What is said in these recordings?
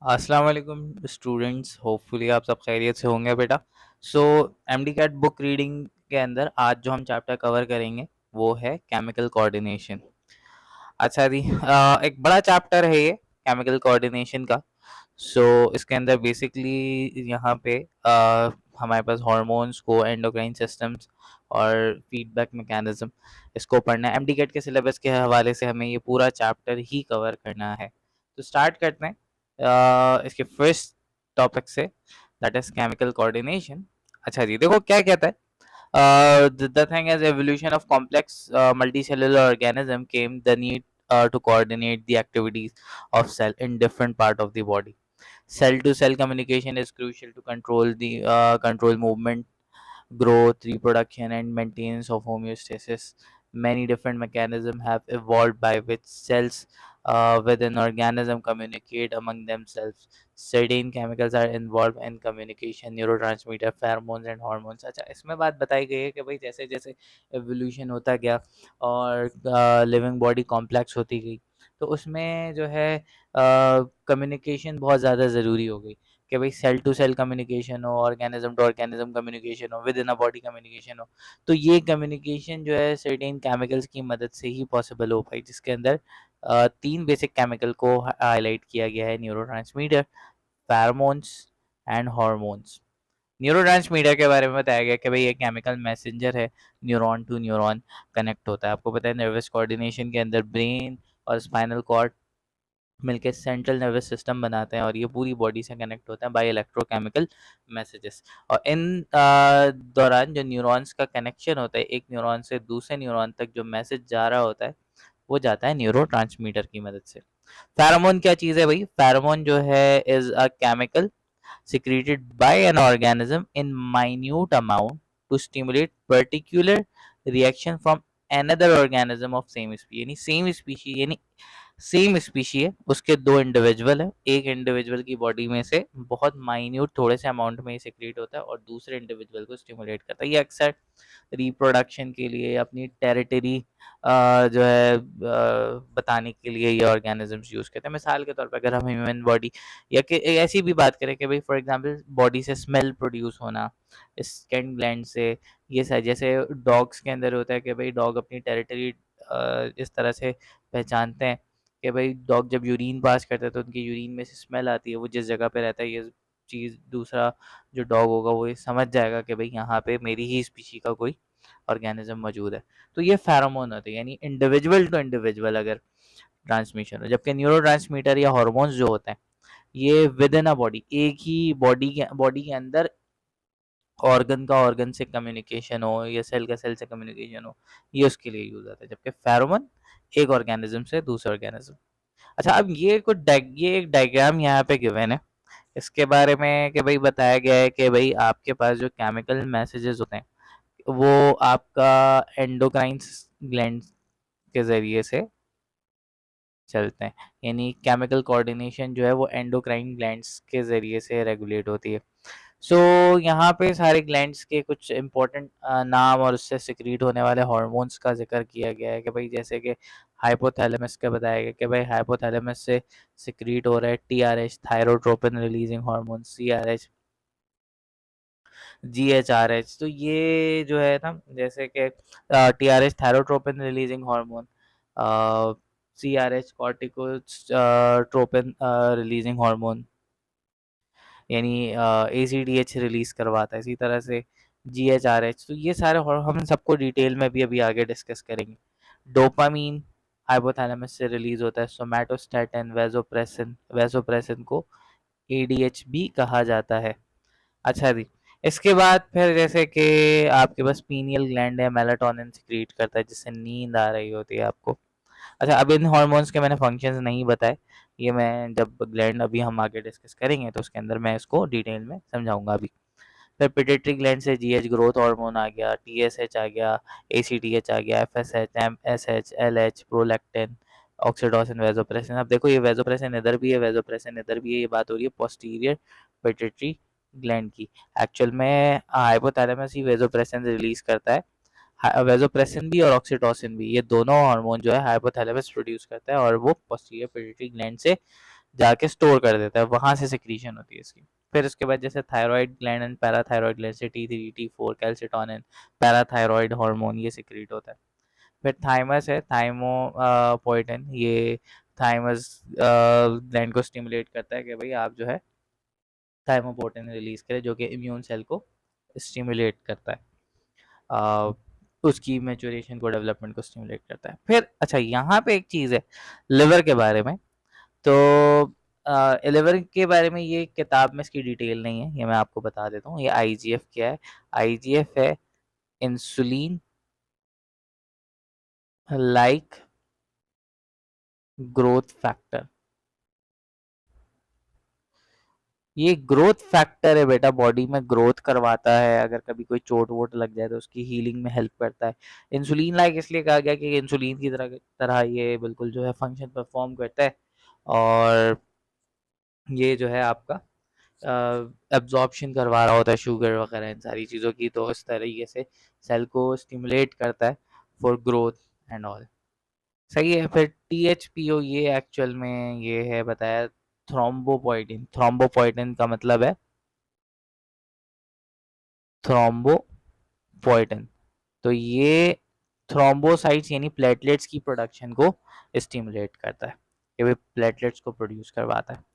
अस्सलाम वालेकुम students, hopefully आप सब खैरियत से होंगे बेटा। सो एमडी कैट बुक रीडिंग के अंदर आज जो हम चैप्टर कवर करेंगे वो है केमिकल कोऑर्डिनेशन। अच्छा जी, एक बड़ा चैप्टर है ये केमिकल कोऑर्डिनेशन का। सो इसके अंदर बेसिकली यहाँ पे हमारे पास हार्मोन्स को एंडोक्राइन सिस्टम्स और फीडबैक मैकेनिज्म इसको पढ़ना है। एमडी कैट के सिलेबस के हवाले से हमें ये पूरा चैप्टर ही कवर करना है। तो स्टार्ट करते हैं इसके फर्स्ट टॉपिक से, दैट इज केमिकल कोऑर्डिनेशन। अच्छा जी, देखो क्या कहता है। The thing is, evolution of complex multicellular organism came the need to coordinate the activities of cell in different part of the body. Cell to cell communication is crucial to control movement, growth, reproduction, and maintenance of homeostasis. Many different mechanisms have evolved by which cells within organism communicate among themselves. Certain chemicals are involved in communication, neurotransmitter, pheromones and hormones. अच्छा, इसमें बात बताई गई है कि भाई जैसे जैसे एवोल्यूशन होता गया और लिविंग बॉडी कॉम्प्लेक्स होती गई, तो उसमें जो है कम्युनिकेशन बहुत ज़्यादा ज़रूरी हो गई कि भाई सेल टू सेल कम्युनिकेशन हो, ऑर्गेनिज्म टू ऑर्गेनिज्म कम्युनिकेशन हो, with in a body communication हो। तो ये कम्युनिकेशन जो है सर्टेन केमिकल्स की मदद से ही पॉसिबल हो पाई, जिसके अंदर तीन बेसिक केमिकल को हाईलाइट किया गया है: neurotransmitter, pheromones and hormones. Neurotransmitter के बारे में बताया गया कि भाई ये केमिकल मैसेंजर है, न्यूरॉन टू न्यूरॉन कनेक्ट होता है। आपको पता है नर्वस कोऑर्डिनेशन के अंदर ब्रेन और स्पाइनल कॉर्ड मिलके सेंट्रल नर्वस सिस्टम बनाते हैं और ये पूरी बॉडी से कनेक्ट होता है बाय इलेक्ट्रोकेमिकल मैसेजेस। और इन दौरान जो न्यूरॉन्स का कनेक्शन होता है, एक न्यूरॉन से दूसरे न्यूरॉन तक जो मैसेज जा रहा होता है वो जाता है न्यूरोट्रांसमीटर की मदद से। फेरोमोन क्या चीज़ है भाई? फेरोमोन जो है is a chemical secreted by an organism in minute amount to stimulate particular reaction from another organism of same species। यानी सेम स्पीशी, यानी सेम स्पीशी है, उसके दो इंडिविजुअल है, एक इंडिविजुअल की बॉडी में से बहुत माइन्यूट थोड़े से अमाउंट में सिक्रीट होता है और दूसरे इंडिविजुअल को स्टिमुलेट करता है। ये अक्सर रिप्रोडक्शन के लिए, अपनी टेरिटरी जो है बताने के लिए ये ऑर्गेनिजम्स यूज़ करते हैं। मिसाल के तौर पे अगर हम ह्यूमन बॉडी या कि ऐसी भी बात करें कि भाई फॉर एग्जांपल बॉडी से स्मेल प्रोड्यूस होना, स्किन ग्लैंड से, ये सारी जैसे डॉग्स के अंदर होता है कि भाई डॉग अपनी टेरिटरी इस तरह से पहचानते हैं कि भाई डॉग जब यूरिन पास करता है तो उनकी यूरिन में से स्मेल आती है, वो जिस जगह पे रहता है ये चीज़ दूसरा जो डॉग होगा वो ये समझ जाएगा कि भाई यहाँ पे मेरी ही स्पीशी का कोई ऑर्गेनिज्म मौजूद है। तो ये फेरोमोन होते हैं, यानी इंडिविजुअल टू इंडिविजुअल अगर ट्रांसमिशन हो। जबकि न्यूरो ट्रांसमीटर या हॉर्मोन्स जो होते हैं ये विद इन अ बॉडी, एक ही बॉडी के अंदर ऑर्गन का ऑर्गन से कम्युनिकेशन हो या सेल का सेल से कम्युनिकेशन हो, ये उसके लिए यूज आता है। जबकि फेरोमोन एक ऑर्गेनिज्म से दूसरे ऑर्गेनिज्म। अच्छा, अब ये एक डायग्राम यहाँ पे गिवन है। इसके बारे में कि भाई बताया गया है कि भाई आपके पास जो केमिकल मैसेजेस होते हैं वो आपका एंडोक्राइन ग्लैंड के ज़रिए से चलते हैं, यानी केमिकल कोऑर्डिनेशन जो है वो एंडोक्राइन ग्लैंड्स के ज़रिए से रेगुलेट होती है। सो यहाँ पे सारे ग्लैंड्स के कुछ इंपॉर्टेंट नाम और उससे सिक्रीट होने वाले हार्मोन्स का जिक्र किया गया है कि भाई जैसे कि हाइपोथैलेमस का बताया गया कि भाई हाइपोथैलेमस से सिक्रीट हो रहा है TRH, thyrotropin releasing hormone, CRH, GHRH. तो ये जो है ना, जैसे कि TRH thyrotropin releasing hormone, CRH corticotropin releasing hormone, यानी एसीडीएच रिलीज करवाता है। इसी तरह से जीएचआरएच। तो ये सारे हम सबको डिटेल में भी अभी आगे डिस्कस करेंगे। डोपामीन हाइपोथैलेमस से रिलीज होता है। सोमैटोस्टैटिन, वेसोप्रेसिन, वेसोप्रेसिन को एडीएच भी कहा जाता है। अच्छा जी, इसके बाद फिर जैसे कि आपके पास पीनियल ग्लैंड है, मेलाटोनिन सिक्रीट करता है जिससे नींद आ रही होती है आपको। अच्छा, अब इन हार्मोन्स के मैंने फंक्शंस नहीं बताए, ये मैं जब ग्लैंड अभी हम आगे डिस्कस करेंगे तो उसके अंदर मैं इसको डिटेल में समझाऊंगा अभी। फिर पिट्यूटरी ग्लैंड से जीएच ग्रोथ हार्मोन आ गया, टीएसएच आ गया, एसीटीएच आ गया, FSH, MSH, LH, prolactin, oxytocin, vasopressin. अब देखो ये वेसोप्रेसिन इधर भी है, वेसोप्रेसिन इधर भी है, ये बात हो रही है पोस्टीरियर पिट्यूटरी ग्लैंड की। एक्चुअल में हाइपोथैलेमस ही वेसोप्रेसिन रिलीज करता है। वेसोप्रेसिन भी और ऑक्सीटोसिन भी, ये दोनों हार्मोन जो है हाइपोथैलेमस प्रोड्यूस करता है और वो पोस्टीरियर पिट्यूटरी ग्लैंड से जाके स्टोर कर देता है, वहाँ से सिक्रीशन होती है इसकी। फिर उसके बाद जैसे thyroid gland and parathyroid gland से T3 T4 calcitonin parathyroid hormone ये सिक्रीट होता है। फिर थाइमस है, थाइमोपोइटिन, ये थाइमस ग्लैंड को स्टिमुलेट करता है कि भाई आप जो है थाइमोपोर्टिन रिलीज करें, जो कि इम्यून सेल को स्टिमुलेट करता है, अ, उसकी मैच्योरेशन को, डेवलपमेंट को स्टिमुलेट करता है। फिर अच्छा यहाँ पे एक चीज़ है लिवर के बारे में। तो लिवर के बारे में ये किताब में इसकी डिटेल नहीं है, ये मैं आपको बता देता हूँ। ये आईजीएफ क्या है? आईजीएफ है इंसुलिन लाइक ग्रोथ फैक्टर। ये ग्रोथ फैक्टर है बेटा, बॉडी में ग्रोथ करवाता है, अगर कभी कोई चोट वोट लग जाए तो उसकी हीलिंग में हेल्प करता है। इंसुलिन लाइक इसलिए कहा गया कि इंसुलिन की तरह तरह ये बिल्कुल जो है फंक्शन परफॉर्म करता है, और ये जो है आपका एब्जॉर्प्शन करवा रहा होता है शुगर वगैरह इन सारी चीज़ों की, तो इस तरीके से सेल को स्टिमुलेट करता है फॉर ग्रोथ एंड ऑल। सही है। फिर THPO ये एक्चुअल में ये है बताया थ्रोम्बोपोइटिन। थ्रोम्बोपोइटिन का मतलब है थ्रोम्बोपोइटिन। तो ये थ्रोम्बोसाइट्स यानी प्लेटलेट्स की प्रोडक्शन को स्टिमुलेट करता है, ये भी प्लेटलेट्स को प्रोड्यूस करवाता है।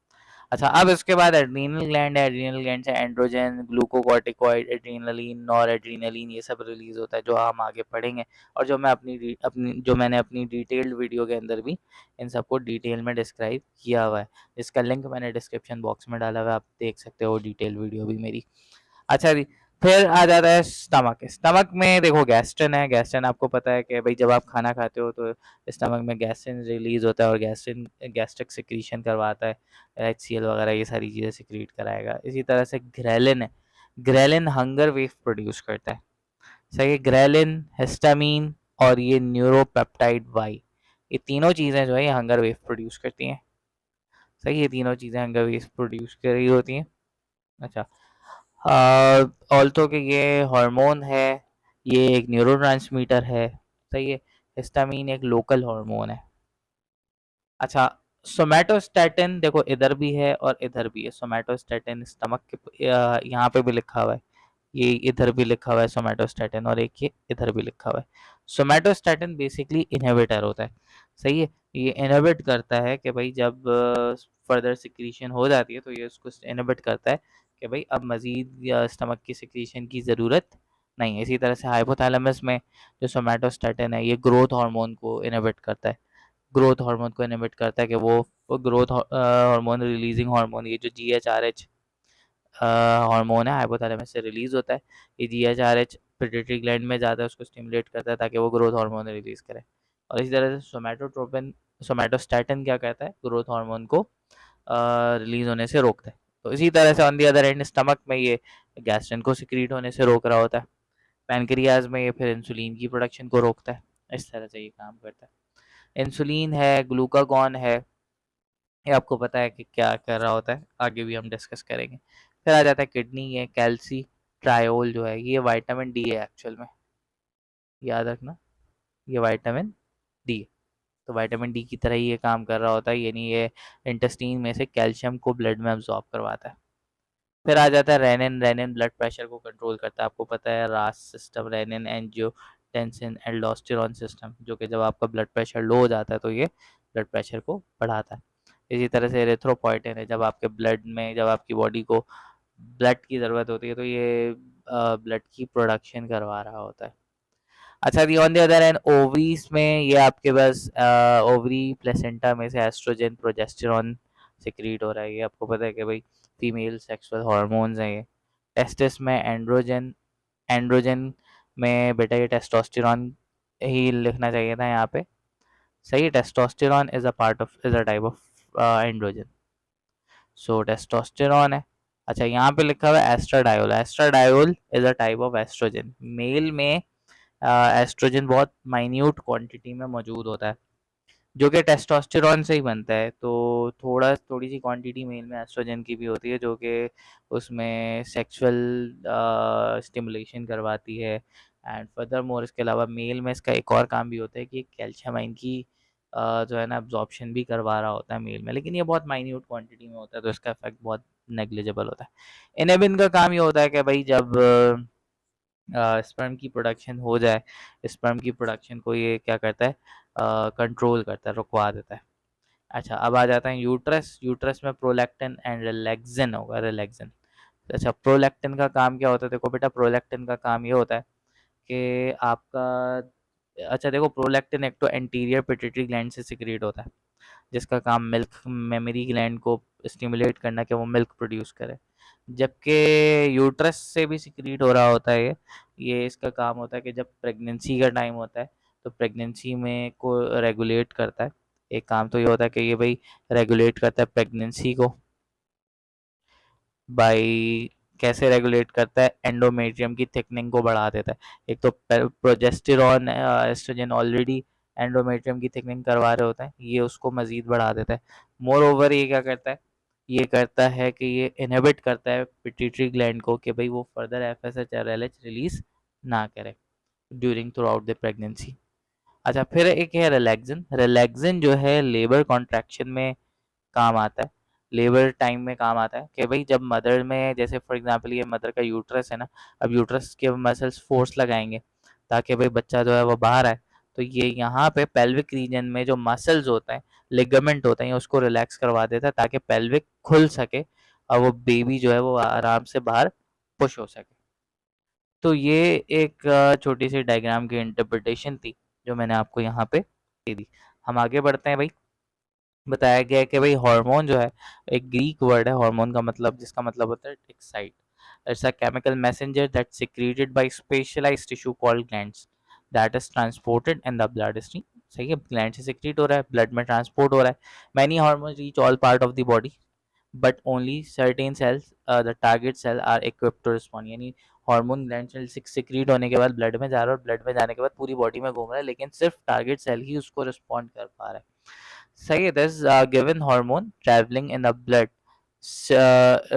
अच्छा, अब इसके बाद एड्रीनल ग्लैंड है। एड्रीनल ग्लैंड से androgen, glucocorticoid, adrenaline, nor adrenaline ये सब रिलीज होता है, जो हम आगे पढ़ेंगे, और जो मैं जो मैंने अपनी डिटेल्ड वीडियो के अंदर भी इन सबको डिटेल में डिस्क्राइब किया हुआ है, जिसका लिंक मैंने डिस्क्रिप्शन बॉक्स में डाला हुआ है, आप देख सकते हो डिटेल वीडियो भी मेरी। अच्छा जी, फिर आ जाता है स्टमक। स्टमक में देखो गैस्ट्रिन है। गैस्ट्रिन आपको पता है कि भाई जब आप खाना खाते हो तो स्टमक में गैस्ट्रिन रिलीज होता है, और गैस्ट्रिन गैस्ट्रिक सिक्रीशन करवाता है, HCl वगैरह ये सारी चीज़ें सिक्रीट कराएगा। इसी तरह से ग्रेलिन है। ग्रेलिन हंगर वेव प्रोड्यूस करता है। सही है। ग्रेलिन, हिस्टामीन और ये न्यूरोपेप्टाइड वाई, ये तीनों चीज़ें जो है ये हंगर वेव प्रोड्यूस करती हैं। सही है, ये तीनों चीज़ें हंगर वेव प्रोड्यूस कर रही होती हैं। अच्छा, ऑल्थो कि ये हार्मोन है, ये एक न्यूरोट्रांसमीटर है। सही है। हिस्टामीन एक लोकल हार्मोन है। अच्छा, सोमैटोस्टैटिन देखो इधर भी है और इधर भी है। सोमैटोस्टैटिन स्टमक के यहाँ पे भी लिखा हुआ है, ये इधर भी लिखा हुआ है सोमैटोस्टैटिन, और एक ये इधर भी लिखा हुआ है। सोमैटोस्टैटिन बेसिकली इनहिबिटर होता है। सही है। ये इनहिबिट करता है कि भाई जब फर्दर सिक्रीशन हो जाती है तो ये उसको इनहिबिट करता है कि भाई अब मज़ीद स्टमक की सिक्रीशन की ज़रूरत नहीं है। इसी तरह से हाइपोथैलेमस में जो सोमैटोस्टैटिन है ये ग्रोथ हार्मोन को इनहिबिट करता है। ग्रोथ हार्मोन को इनहिबिट करता है कि वो ग्रोथ हार्मोन रिलीजिंग हार्मोन, ये जो GHRH हार्मोन है हाइपोथैलेमस से रिलीज होता है। ये GHRH पिट्यूटरी ग्लैंड में जाता है, उसको स्टिमुलेट करता है ताकि वो ग्रोथ हार्मोन रिलीज करे। और इसी तरह से सोमैटोस्टैटिन क्या करता है, ग्रोथ हार्मोन को रिलीज होने से रोकता है। तो इसी तरह से on the other and stomach में ये गैस्ट्रिन को सिक्रीट होने से रोक रहा होता है। पैनक्रियाज में ये फिर इंसुलिन की प्रोडक्शन को रोकता है। इस तरह से ये काम करता है। इंसुलिन है, ग्लूकागॉन है, ये आपको पता है कि क्या कर रहा होता है, आगे भी हम डिस्कस करेंगे। फिर आ जाता है किडनी है। कैल्सी ट्रायोल जो है ये विटामिन डी है एक्चुअल में, याद रखना, ये विटामिन डी है। तो विटामिन डी की तरह ही ये काम कर रहा होता है, यानी ये इंटेस्टीन में से कैल्शियम को ब्लड में अब्सॉर्ब करवाता है। फिर आ जाता है रेनिन। रेनिन ब्लड प्रेशर को कंट्रोल करता है। आपको पता है रास system, renin angiotensin aldosterone system, जो कि जब आपका ब्लड प्रेशर लो हो जाता है तो ये ब्लड प्रेशर को बढ़ाता है। इसी तरह से एरिथ्रोपॉइटिन है, जब आपके ब्लड में, जब आपकी बॉडी को ब्लड की ज़रूरत होती है तो ये ब्लड की प्रोडक्शन करवा रहा होता है। अच्छा, the on the other end ovaries में ये आपके पास ओवरी प्लेसेंटा में से एस्ट्रोजन प्रोजेस्टेरॉन सिक्रीट हो रहा है, ये आपको पता है कि भाई फीमेल सेक्सुअल हार्मोन्स हैं ये। टेस्टिस में एंड्रोजन, एंड्रोजन में बेटा ये टेस्टोस्टेरॉन ही लिखना चाहिए था यहाँ पे। सही है। Testosterone is a part of, is a type of androgen. So testosterone है। अच्छा, यहाँ पे लिखा हुआ है estradiol. Estradiol is a type of estrogen. Male में एस्ट्रोजन बहुत माइन्यूट क्वांटिटी में मौजूद होता है, जो कि टेस्टोस्टेरॉन से ही बनता है। तो थोड़ी सी क्वांटिटी मेल में एस्ट्रोजन की भी होती है, जो कि उसमें सेक्सुअल स्टिमुलेशन करवाती है। एंड फर्दर मोर इसके अलावा मेल में इसका एक और काम भी होता है कि कैल्शियम आयन की जो है ना एब्जॉर्प्शन भी करवा रहा होता है मेल में, लेकिन ये बहुत माइन्यूट क्वांटिटी में होता है तो इसका इफेक्ट बहुत नेग्लिजिबल होता है। इनहिबिन का काम ये होता है कि भाई जब स्पर्म की प्रोडक्शन हो जाए, स्पर्म की प्रोडक्शन को ये क्या करता है, कंट्रोल करता है, रुकवा देता है। अच्छा, अब आ जाता है यूट्रस। यूट्रस में प्रोलैक्टिन एंड रिलैक्सिन होगा, रिलैक्सिन। अच्छा, प्रोलैक्टिन का काम क्या होता है? देखो बेटा, प्रोलैक्टिन का काम ये होता है कि आपका, अच्छा देखो, प्रोलैक्टिन एक तो एंटीरियर पिट्यूटरी ग्लैंड से सिक्रीट होता है, जिसका काम मिल्क मेमोरी ग्लैंड को स्टिमुलेट करना कि वो मिल्क प्रोड्यूस करे। जबकि यूट्रस से भी सिक्रीट हो रहा होता है ये इसका काम होता है कि जब प्रेगनेंसी का टाइम होता है तो प्रेगनेंसी में को रेगुलेट करता है। एक काम तो ये होता है कि ये भाई रेगुलेट करता है प्रेगनेंसी को बाई, कैसे रेगुलेट करता है, एंडोमेट्रियम की थिकनिंग को बढ़ा देता है। एक तो प्रोजेस्टेरॉन एस्ट्रोजन ऑलरेडी एंडोमेट्रियम की थिकनिंग करवा रहे होते हैं, ये उसको मजीद बढ़ा देता है। मोर ओवर ये क्या करता है, ये करता है कि ये इनहिबिट करता है पिट्यूटरी ग्लैंड को कि भाई वो फर्दर एफएसएच और एलएच रिलीज ना करे during through out the pregnancy. अच्छा, फिर एक है रिलैक्सिन। रिलैक्सिन जो है लेबर कॉन्ट्रैक्शन में काम आता है, लेबर टाइम में काम आता है कि भाई जब मदर में, जैसे फॉर एग्जांपल ये मदर का यूट्रस है ना, अब यूट्रस के मसल्स फोर्स लगाएंगे ताकि भाई बच्चा जो है वो बाहर आए, तो ये यहाँ पे पेल्विक रीजन में जो मसल्स होते हैं, लिगामेंट होते हैं, उसको रिलैक्स करवा देता है ताकि पेल्विक खुल सके और वो बेबी जो है वो आराम से बाहर पुश हो सके। तो ये एक छोटी सी डायग्राम की इंटरप्रिटेशन थी जो मैंने आपको यहाँ पे दे दी। हम आगे बढ़ते हैं भाई। बताया गया है कि भाई हार्मोन जो है, एक ग्रीक वर्ड है हार्मोन का मतलब, जिसका मतलब होता है excite. It's a chemical messenger that secreted by specialized tissue called glands that is transported in the blood stream. सही है, ग्लैंड से सिक्रेट हो रहा है, ब्लड में ट्रांसपोर्ट हो रहा है। Many hormones reach all part of the body but only certain cells the target cell are equipped to respond. यानी हार्मोन ग्लैंड से सिक्रीट होने के बाद ब्लड में जा रहा है और ब्लड में जाने के बाद पूरी बॉडी में घूम रहा है, लेकिन सिर्फ टारगेट सेल ही उसको रिस्पॉन्ड कर पा रहा है। सही है, this given hormone traveling in the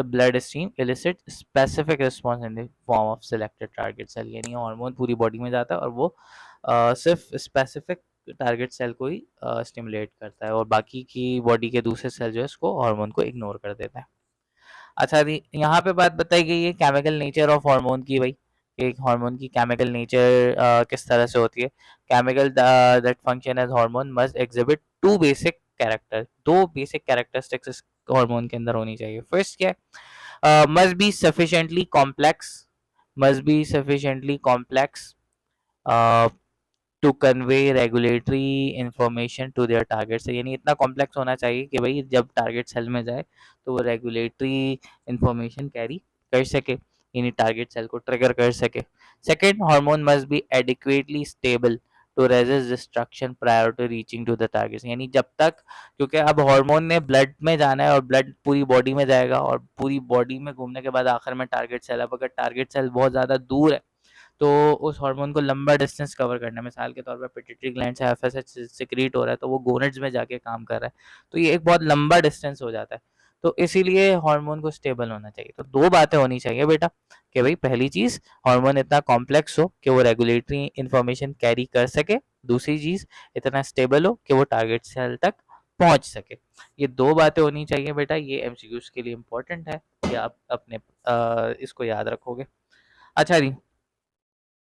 blood stream elicit specific response in the form of selected target cell। यानी हार्मोन पूरी बॉडी में जाता है और वो सिर्फ स्पेसिफिक टारगेट सेल को ही स्टिमुलेट करता है और बाकी की बॉडी के दूसरे सेल जो है इसको हार्मोन को इग्नोर कर देता है। अच्छा जी, यहाँ पे बात बताई गई है केमिकल नेचर ऑफ हार्मोन की भाई, एक हार्मोन की केमिकल नेचर किस तरह से होती है। Chemical that function as hormone must exhibit two basic character, दो बेसिक कैरेक्टरिस्टिक्स इस हार्मोन के अंदर होनी चाहिए। फर्स्ट क्या है, must be sufficiently complex, must be sufficiently complex to convey regulatory information to their target cell. यानी इतना कॉम्प्लेक्स होना चाहिए कि भाई जब टारगेट सेल में जाए तो वो रेगुलेटरी इंफॉर्मेशन कैरी कर सके, यानी टारगेट सेल को ट्रिगर कर सके। Second, hormone must be adequately stable to resist destruction prior to reaching to the target. यानी जब तक, क्योंकि अब हार्मोन ने ब्लड में जाना है और ब्लड पूरी बॉडी में जाएगा और पूरी बॉडी में घूमने के बाद आखिर में टारगेट सेल, अब अगर टारगेट सेल बहुत ज़्यादा दूर है तो उस हार्मोन को लंबा डिस्टेंस कवर करना, मिसाल के तौर पर पिट्यूटरी ग्लैंड से एफएसएच सिक्रीट हो रहा है तो वो गोनेड्स में जाके काम कर रहा है, तो ये एक बहुत लंबा डिस्टेंस हो जाता है। तो इसीलिए हार्मोन को स्टेबल होना चाहिए। तो दो बातें होनी चाहिए बेटा कि भाई पहली चीज, हार्मोन इतना कॉम्प्लेक्स हो कि वो रेगुलेटरी इंफॉर्मेशन कैरी कर सके। दूसरी चीज, इतना स्टेबल हो कि वो टारगेट सेल तक पहुंच सके। ये दो बातें होनी चाहिए बेटा, ये एमसीक्यूज के लिए इंपॉर्टेंट है कि आप अपने इसको याद रखोगे। अच्छा जी,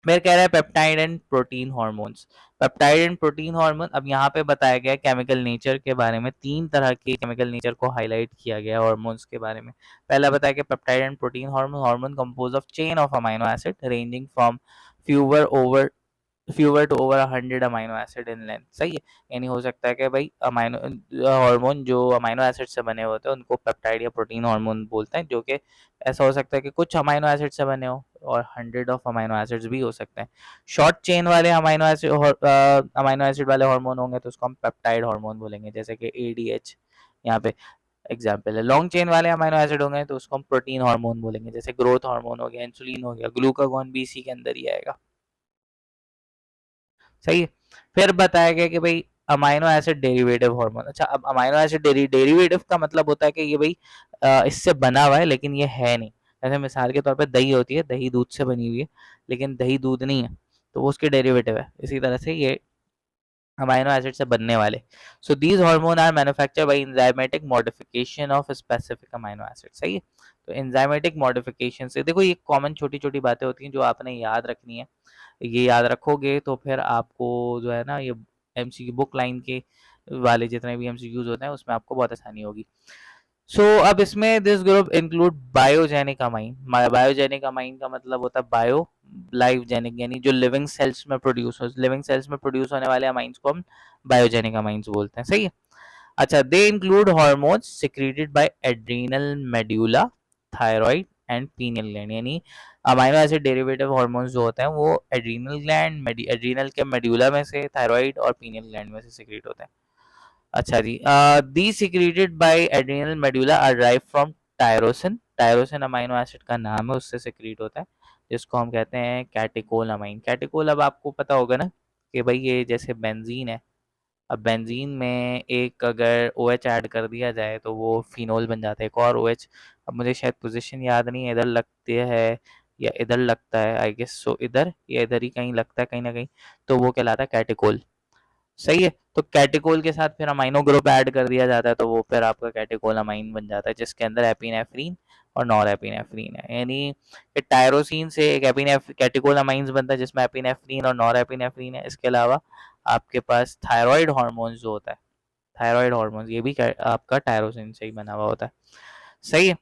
फिर कह रहा है peptide and protein hormones. Peptide and protein hormone, अब यहाँ पे बताया गया है केमिकल नेचर के बारे में, तीन तरह के केमिकल नेचर को हाईलाइट किया गया है हार्मोन्स के बारे में। पहला बताया गया peptide and protein hormone, hormone compose of chain of amino acid ranging from fewer over fewer to over 100 amino acid in length. सही है, यानी हो सकता है कि भाई अमाइनो हार्मोन जो अमाइनो एसिड से बने होते हैं उनको पेप्टाइड या प्रोटीन हार्मोन बोलते हैं, जो कि ऐसा हो सकता है कि कुछ अमाइनो एसिड से बने हो और 100 ऑफ अमाइनो एसिड्स भी हो सकते हैं। शॉर्ट चेन वाले अमाइनो एसिड वाले हार्मोन होंगे तो उसको हम पेप्टाइड हार्मोन बोलेंगे, जैसे कि एडीएच यहाँ पे एग्जाम्पल है। लॉन्ग चेन वाले अमाइनो एसिड होंगे तो उसको हम प्रोटीन हार्मोन बोलेंगे, जैसे ग्रोथ हार्मोन हो गया, इंसुलिन हो गया, ग्लूकागॉन भी इसी के अंदर ही आएगा। सही है। फिर बताया गया कि भाई अमाइनो एसिड डेरिवेटिव हार्मोन। अच्छा, अब अमाइनो एसिड डेरिवेटिव का मतलब होता है कि ये भाई इससे बना हुआ है लेकिन ये है नहीं। जैसे मिसाल के तौर पे दही होती है, दही दूध से बनी हुई है लेकिन दही दूध नहीं है, तो वो उसके डेरिवेटिव है। इसी तरह से ये अमाइनो एसिड से बनने वाले। So these hormone are manufactured by enzymatic modification of specific amino acid. सही है, तो एंजाइमेटिक मॉडिफिकेशन से देखो ये कॉमन छोटी छोटी बातें होती हैं जो आपने याद रखनी है। ये याद रखोगे तो फिर आपको जो है ना ये एमसीक्यू बुक लाइन के वाले जितने भी एमसीक्यूज होते हैं उसमें आपको बहुत आसानी होगी। सो अब इसमें this group include biogenic amine. Biogenic amine का मतलब होता है बायो लाइफ जेनिक, यानी जो लिविंग सेल्स में प्रोड्यूस हो, लिविंग सेल्स में प्रोड्यूस होने वाले अमाइंस को हम बायोजेनिक अमाइंस बोलते हैं। सही है। अच्छा, they include hormones secreted by adrenal medulla, thyroid and pineal gland. यानी अमाइनो एसिड डेरिवेटिव हार्मोन्स जो होते हैं वो एड्रीनल ग्लैंड, एड्रीनल के मेड्यूला में से, थायराइड और पीनियल ग्लैंड में से सिक्रीट होते हैं। अच्छा जी, the secreted by adrenal medulla are derive from tyrosine. Tyrosine amino acid का नाम है, उससे सिक्रीट होता है, जिसको हम कहते हैं कैटेकोल अमाइन। कैटेकोल अब आपको पता होगा ना कि भाई ये जैसे बेंजीन है, अब बेंजीन में एक अगर ओ एच ऐड कर दिया जाए तो वो फिनोल बन जाता है, एक और ओ एच। अब मुझे शायद पोजीशन याद नहीं है, इधर लगती है या इधर लगता है, आई गेस सो इधर या इधर ही कहीं लगता है कहीं ना कहीं, तो वो कहलाता है कैटेकोल। सही है, तो कैटेकोल के साथ फिर अमाइनो ग्रुप ऐड कर दिया जाता है तो वो फिर आपका कैटेकोल अमाइन बन जाता है, जिसके अंदर एपिनेफ्रीन और नॉर एपिनेफ्रीन है। यानी कि टायरोसिन से एक कैटेकोल अमाइंस बनता है जिसमें एपिनेफ्रीन और नॉर एपिनेफ्रीन है। इसके अलावा आपके पास थायराइड हार्मोन जो होता है, थायराइड हार्मोन ये भी आपका टायरोसिन से ही बना हुआ होता है। सही है।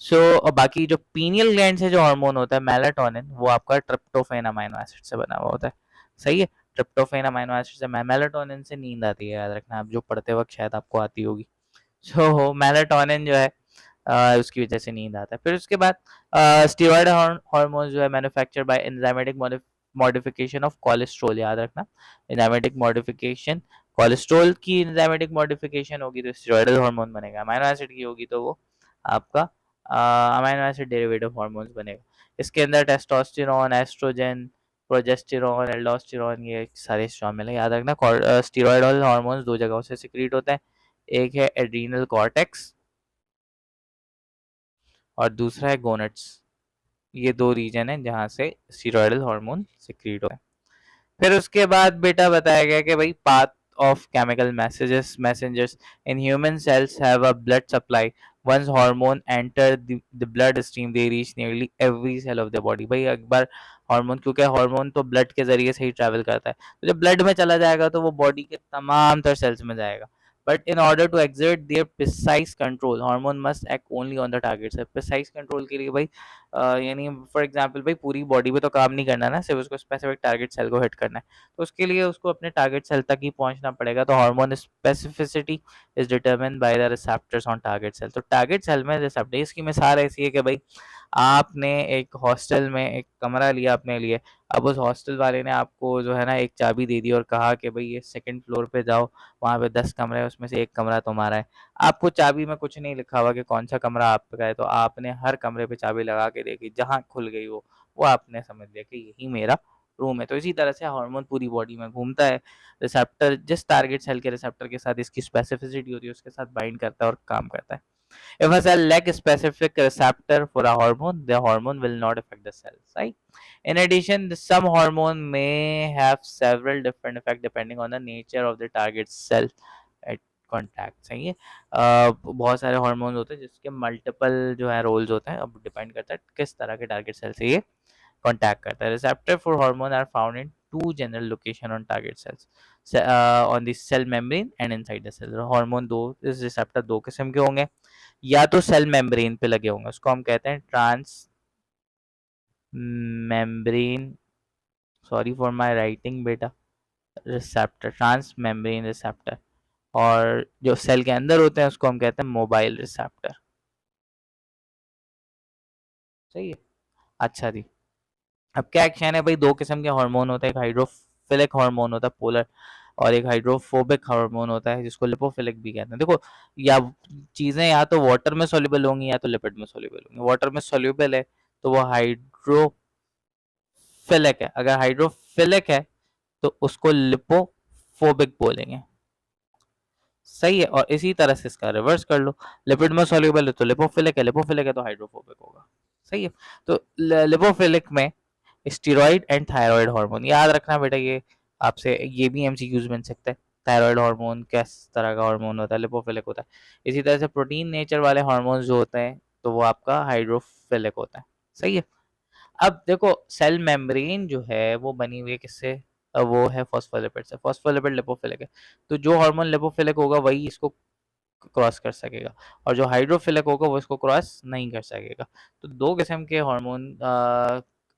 सो बाकी जो पीनियल ग्लैंड से जो हार्मोन होता है मेलाटोनिन, वो आपका ट्रिप्टोफेन अमाइनो एसिड से बना हुआ होता है। सही है, ट्रिप्टोफेन अमाइनो एसिड से, मेलाटोनिन से नींद आती है, याद रखना, आप जो पढ़ते वक्त शायद आपको आती होगी। सो मेलाटोनिन जो है उसकी वजह से नींद आता है। फिर उसके बाद स्टीरॉयड हार्मोन जो है manufactured by enzymatic modification of cholesterol. याद रखना, एंजाइमेटिक मॉडिफिकेशन, कोलेस्ट्रॉल की एंजाइमेटिक मॉडिफिकेशन होगी तो स्टीरॉयडल हार्मोन बनेगा, अमाइनो एसिड की होगी तो वो आपका अमाइनो एसिड डेरिवेटिव हार्मोन्स बनेगा। इसके अंदर टेस्टोस्टेरोन, एस्ट्रोजन, प्रोजेस्टेरोन, एल्डोस्टेरोन, ये सारे शामिल है। याद रखना, स्टीरॉयडल हार्मोन्स दो जगहों से सिक्रीट होते हैं, एक है एड्रीनल कॉर्टेक्स और दूसरा है गोनेट्स। ये दो रीजन है जहाँ से स्टीरॉयडल हार्मोन सिक्रीट होते हैं। फिर उसके बाद बेटा बताया गया कि भाई path of chemical messages messengers in human cells have a blood supply. Once hormone enter the blood stream they reach nearly every cell of the body. भाई एक बार हार्मोन, क्योंकि हार्मोन तो ब्लड के जरिए से ही ट्रैवल करता है, तो जब ब्लड में चला जाएगा तो वो बॉडी के तमाम तर सेल्स में जाएगा। But in order to exert their precise control hormone must act only on the target cell। Precise control के लिए भाई यानी फॉर एग्जांपल भाई पूरी बॉडी पे तो काम नहीं करना ना, सिर्फ उसको स्पेसिफिक टारगेट सेल को हिट करना है, तो उसके लिए उसको अपने टारगेट सेल तक ही पहुंचना पड़ेगा। तो hormone specificity is determined by the receptors on target cell. तो टारगेट सेल में रिसेप्टर, इसकी मिसाल ऐसी है कि भाई आपने एक हॉस्टल में एक कमरा लिया अपने लिए, अब उस हॉस्टल वाले ने आपको जो है ना एक चाबी दे दी और कहा कि भाई ये सेकंड फ्लोर पे जाओ, वहाँ पे 10 कमरे हैं उसमें से एक कमरा तुम्हारा है। आपको चाबी में कुछ नहीं लिखा हुआ कि कौन सा कमरा आपका है, तो आपने हर कमरे पे चाबी लगा के देखी, जहाँ खुल गई वो आपने समझ लिया कि यही मेरा रूम है। तो इसी तरह से हार्मोन पूरी बॉडी में घूमता है, रिसेप्टर जिस टारगेट सेल के रिसेप्टर के साथ इसकी स्पेसिफिसिटी होती है उसके साथ बाइंड करता है और काम करता है। If a cell lack specific receptor for a hormone, the hormone will not affect the cell, right? In addition, some hormone may have several different effects depending on the nature of the target cell at contact। सही है, बहुत सारे hormones होते हैं जिसके multiple जो है roles होते हैं, अब डिपेंड करता है किस तरह के टारगेट सेल से ये कॉन्टैक्ट करता है। Receptor for hormone are found in two general location on target cells, on the cell membrane and inside the cell. Hormone दो, इस रिसेप्टर दो किस्म के होंगे, या तो सेल मेम्ब्रेन पे लगे होंगे, उसको हम कहते हैं transmembrane, sorry for my writing बेटा, रिसेप्टर, ट्रांस मेम्ब्रेन रिसेप्टर। और जो सेल के अंदर होते हैं उसको हम कहते हैं मोबाइल रिसेप्टर। सही है। अच्छा जी, अब क्या एक्शन है भाई, दो किस्म के हार्मोन होते हैं, एक हाइड्रोफिलिक हार्मोन होता है पोलर, और एक हाइड्रोफोबिक हार्मोन होता है जिसको लिपोफिलिक भी कहते हैं। देखो, या चीजें या तो वाटर में सोल्यूबल होंगी या तो लिपिड में सोल्यूबल होंगी। वाटर में सोल्यूबल है तो वो हाइड्रोफिलिक है, अगर हाइड्रोफिलिक है तो उसको लिपोफोबिक बोलेंगे। सही है, और इसी तरह से इसका रिवर्स कर लो, लिपिड में सोल्यूबल है तो लिपोफिलिक है, लिपोफिलिक है तो हाइड्रोफोबिक होगा। सही है, तो लिपोफिलिक में स्टीरॉइड एंड थायराइड हार्मोन, याद रखना बेटा, ये आपसे ये भी एमसीक्यूज बन सकता है, थायराइड हार्मोन किस तरह का हार्मोन होता है, लिपोफिलिक होता है। इसी तरह से प्रोटीन नेचर वाले हार्मोन्स जो होते हैं तो वो आपका हाइड्रोफिलिक होता है। सही है। अब देखो सेल मेम्ब्रेन जो है वो बनी हुई है किससे, वो है फॉस्फोलिपिड से। फॉस्फोलिपिड लिपोफिलिक है, तो जो हार्मोन लिपोफिलिक होगा वही इसको क्रॉस कर सकेगा, और जो हाइड्रोफिलिक होगा वो इसको क्रॉस नहीं कर सकेगा। तो दो किस्म के हार्मोन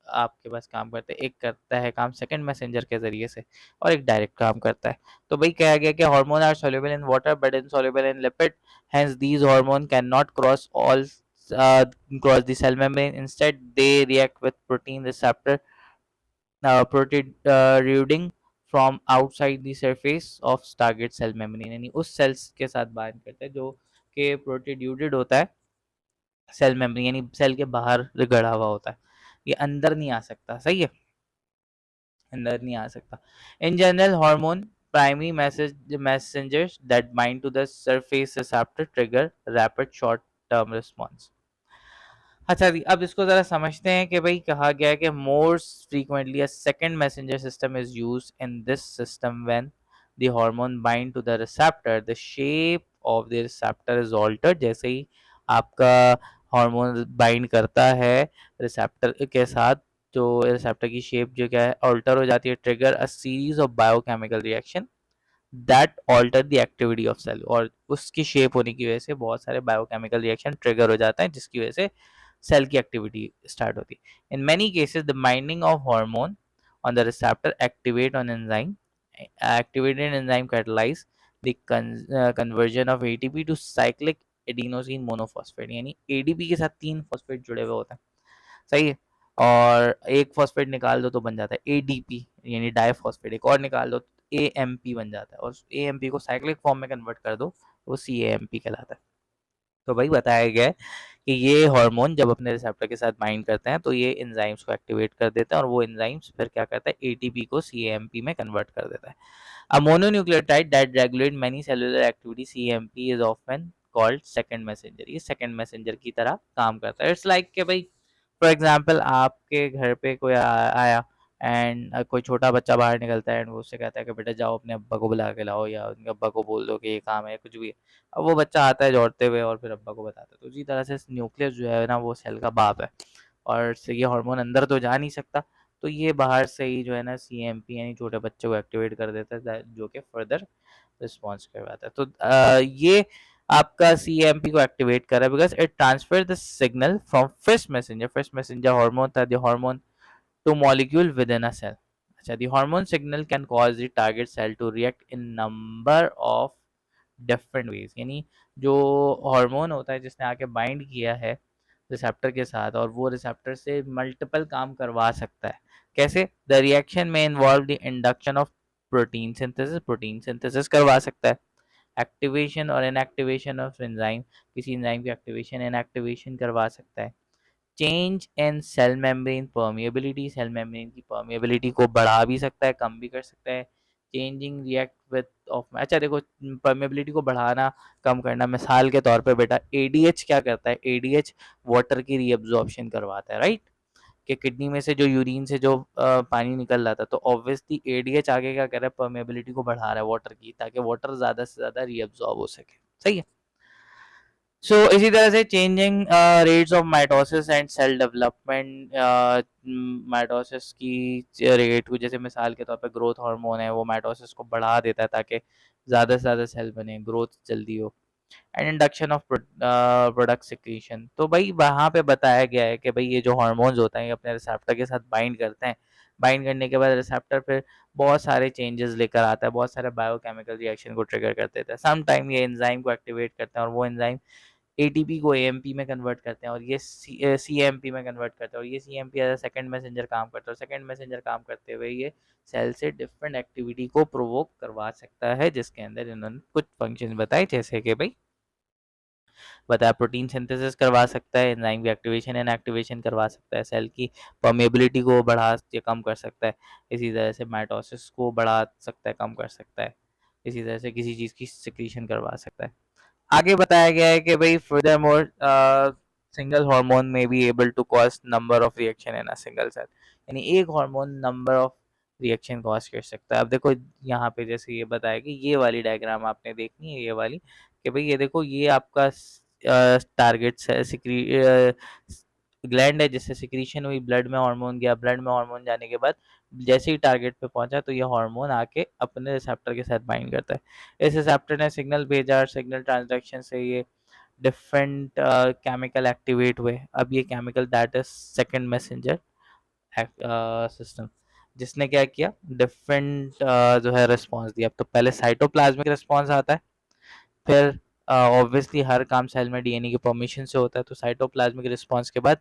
आपके पास काम करते हैं, एक करता है काम सेकंड मैसेंजर के जरिए से और एक डायरेक्ट काम करता है। तो भाई कहा गया कि hormone are soluble in water but insoluble in lipid, hence these hormone cannot cross the cell membrane, instead they react with protein receptor protruding from outside the surface of target cell membrane, यानी उस sales के साथ bind करता है जो कि protruded होता है सेल मेम्ब्रेन, यानी सेल के बाहर गड़ा हुआ होता है, ये अंदर नहीं आ सकता। सही है, अंदर नहीं आ सकता। In general hormone primary messengers that bind to the surface receptor trigger rapid short term response। अच्छा जी, अब इसको ज़रा समझते हैं कि भाई कहा गया है कि more frequently a second messenger system is used in this system when the hormone bind to the receptor the shape of the receptor is altered. जैसे ही आपका हार्मोन बाइंड करता है रिसेप्टर के साथ, तो रिसेप्टर की शेप जो क्या है ऑल्टर हो जाती है, trigger a series of biochemical reaction that alter the activity of cell, और उसकी शेप होने की वजह से बहुत सारे बायोकेमिकल रिएक्शन ट्रिगर हो जाते हैं जिसकी वजह से सेल की एक्टिविटी स्टार्ट होती है। In many cases the binding of hormone on the receptor activate on enzyme activated enzyme catalyze the conversion of ATP to cyclic adenosine monophosphate, यानी ADP के साथ 3 फॉस्फेट जुड़े हुए होते हैं। सही है, और एक फॉस्फेट निकाल दो तो बन जाता है ADP यानी डाइफॉस्फेट, एक और निकाल दो तो AMP बन जाता है, और AMP को साइक्लिक फॉर्म में कन्वर्ट कर दो वो CAMP कहलाता है। तो भाई बताया गया है कि ये हार्मोन जब अपने रिसेप्टर के साथ बाइंड करते हैं तो ये एंजाइम्स को एक्टिवेट कर देते हैं, और वो एंजाइम्स फिर क्या करता है एटीपी को सीएमपी में कन्वर्ट कर देता है। A mononucleotide that regulate many cellular activity CMP is often called second messenger. ये सेकंड मैसेंजर की तरह काम करता है। इट्स लाइक कि भाई फॉर एग्जांपल आपके घर पे कोई आया एंड कोई छोटा बच्चा बाहर निकलता है एंड वो उससे कहता है कि बेटा जाओ अपने अब्बा को बुला के लाओ, या उनके अब्बा को बोल दो कि ये काम है, कुछ भी है। अब वो बच्चा आता है दौड़ते हुए और फिर अब्बा को बताता है। तो उसी तरह से न्यूक्लियस जो है ना वो सेल का बाप है, और से ये हार्मोन अंदर तो जा नहीं सकता, तो ये बाहर से ही जो है ना सीएमपी यानी छोटे बच्चे को एक्टिवेट कर देता है जो कि फर्दर रिस्पॉन्स करवाता है। तो ये आपका सीएमपी को एक्टिवेट कर रहा है because it transfer the signal from first messenger hormone था the hormone to molecule within a cell। अच्छा, the hormone signal can cause the target cell to react in number of different ways, यानी जो hormone होता है जिसने आके bind किया है रिसेप्टर के साथ और वो रिसेप्टर से मल्टीपल काम करवा सकता है। कैसे? द रिएक्शन में involve the induction of protein synthesis करवा सकता है, एक्टिवेशन और इनएक्टिवेशन ऑफ एंजाइम, किसी एंजाइम की एक्टिवेशन इनएक्टिवेशन करवा सकता है, change in cell membrane permeability, cell membrane की परमिएबिलिटी को बढ़ा भी सकता है कम भी कर सकता है, चेंजिंग रिएक्ट विद ऑफ। अच्छा देखो, परमिएबिलिटी को बढ़ाना कम करना, मिसाल के तौर पे बेटा एडीएच क्या करता है, एडीएच वाटर की रीअब्जॉर्प्शन करवाता है, राइट? कि किडनी में से जो यूरिन से जो पानी निकल रहा था, तो ऑब्वियसली एडीएच आगे क्या कर रहा है, परमिएबिलिटी को बढ़ा रहा है वाटर की, ताकि वाटर ज़्यादा से ज़्यादा रीअब्जॉर्ब हो सके। सही है। सो इसी तरह से changing rates of mitosis and cell development, mitosis की रेट को, जैसे मिसाल के तौर पे ग्रोथ हार्मोन है वो माइटोसिस को बढ़ा देता है ताकि ज़्यादा से ज़्यादा सेल बने, ग्रोथ जल्दी हो, and induction of product secretion. तो भाई वहाँ पे बताया गया है कि भाई ये जो हार्मोन्स होते हैं ये अपने रिसेप्टर के साथ बाइंड करते हैं, बाइंड करने के बाद रिसेप्टर फिर बहुत सारे चेंजेस लेकर आता है, बहुत सारे बायोकेमिकल रिएक्शन को ट्रिगर कर देता है। सम टाइम ये एंजाइम को एक्टिवेट करते हैं और वो एंजाइम एटीपी को एएमपी में कन्वर्ट करते हैं, और ये सीएमपी में कन्वर्ट करते हैं, और ये CMP as a second messenger काम करता है, और सेकंड मैसेंजर काम करते हुए ये सेल से डिफरेंट एक्टिविटी को प्रोवोक करवा सकता है, जिसके अंदर इन्होंने कुछ फंक्शंस बताए, जैसे कि भाई बताया प्रोटीन सिंथेसिस करवा सकता है, एंजाइम की एक्टिवेशन एंड एक्टिवेशन करवा सकता है, सेल की परमेबिलिटी को बढ़ा या कम कर सकता है, इसी तरह से माइटोसिस को बढ़ा सकता है, कम कर सकता है, इसी तरह से किसी चीज़ की सिक्रीशन करवा सकता है। आगे बताया गया है कि भाई furthermore single hormone may be able to cause number of reaction in a single cell, यानी एक hormone number of reaction cause कर सकता है। अब देखो यहाँ पे जैसे ये बताया कि ये वाली डायग्राम आपने देखनी है, ये वाली, कि भाई ये देखो ये आपका टारगेट ग्लैंड है जिससे सिक्रीशन हुई, ब्लड में हार्मोन गया, ब्लड में हार्मोन जाने के बाद जैसे ही टारगेट पे पहुंचा तो ये हार्मोन आके अपने रिसेप्टर के साथ बाइंड करता है। इस रिसेप्टर ने सिग्नल भेजा और सिग्नल ट्रांसडक्शन से ये डिफरेंट केमिकल एक्टिवेट हुए। अब ये chemical that is second messenger system, जिसने क्या किया, डिफरेंट जो है रिस्पॉन्स दिया। तो पहले साइटोप्लाज्मिक रिस्पॉन्स आता है, फिर ऑब्वियसली हर काम सेल में डीएनए की परमिशन से होता है, तो साइटोप्लाज्मिक रिस्पॉन्स के बाद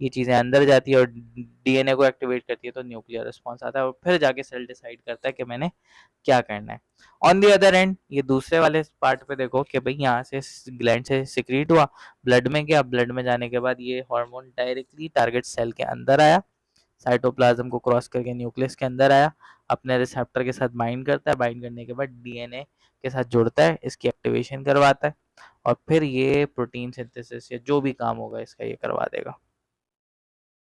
ये चीज़ें अंदर जाती है और डीएनए को एक्टिवेट करती है, तो न्यूक्लियर रिस्पॉन्स आता है और फिर जाके सेल डिसाइड करता है कि मैंने क्या करना है। ऑन दी अदर एंड ये दूसरे वाले पार्ट पे देखो कि भाई यहाँ से ग्लैंड से सिक्रीट हुआ, ब्लड में गया, ब्लड में जाने के बाद ये हार्मोन डायरेक्टली टारगेट सेल के अंदर आया, साइटोप्लाज्म को क्रॉस करके न्यूक्लियस के अंदर आया, अपने रिसेप्टर के साथ बाइंड करता है, बाइंड करने के बाद डीएनए के साथ जुड़ता है, इसकी एक्टिवेशन करवाता है और फिर ये प्रोटीन सिंथेसिस या जो भी काम होगा इसका ये करवा देगा।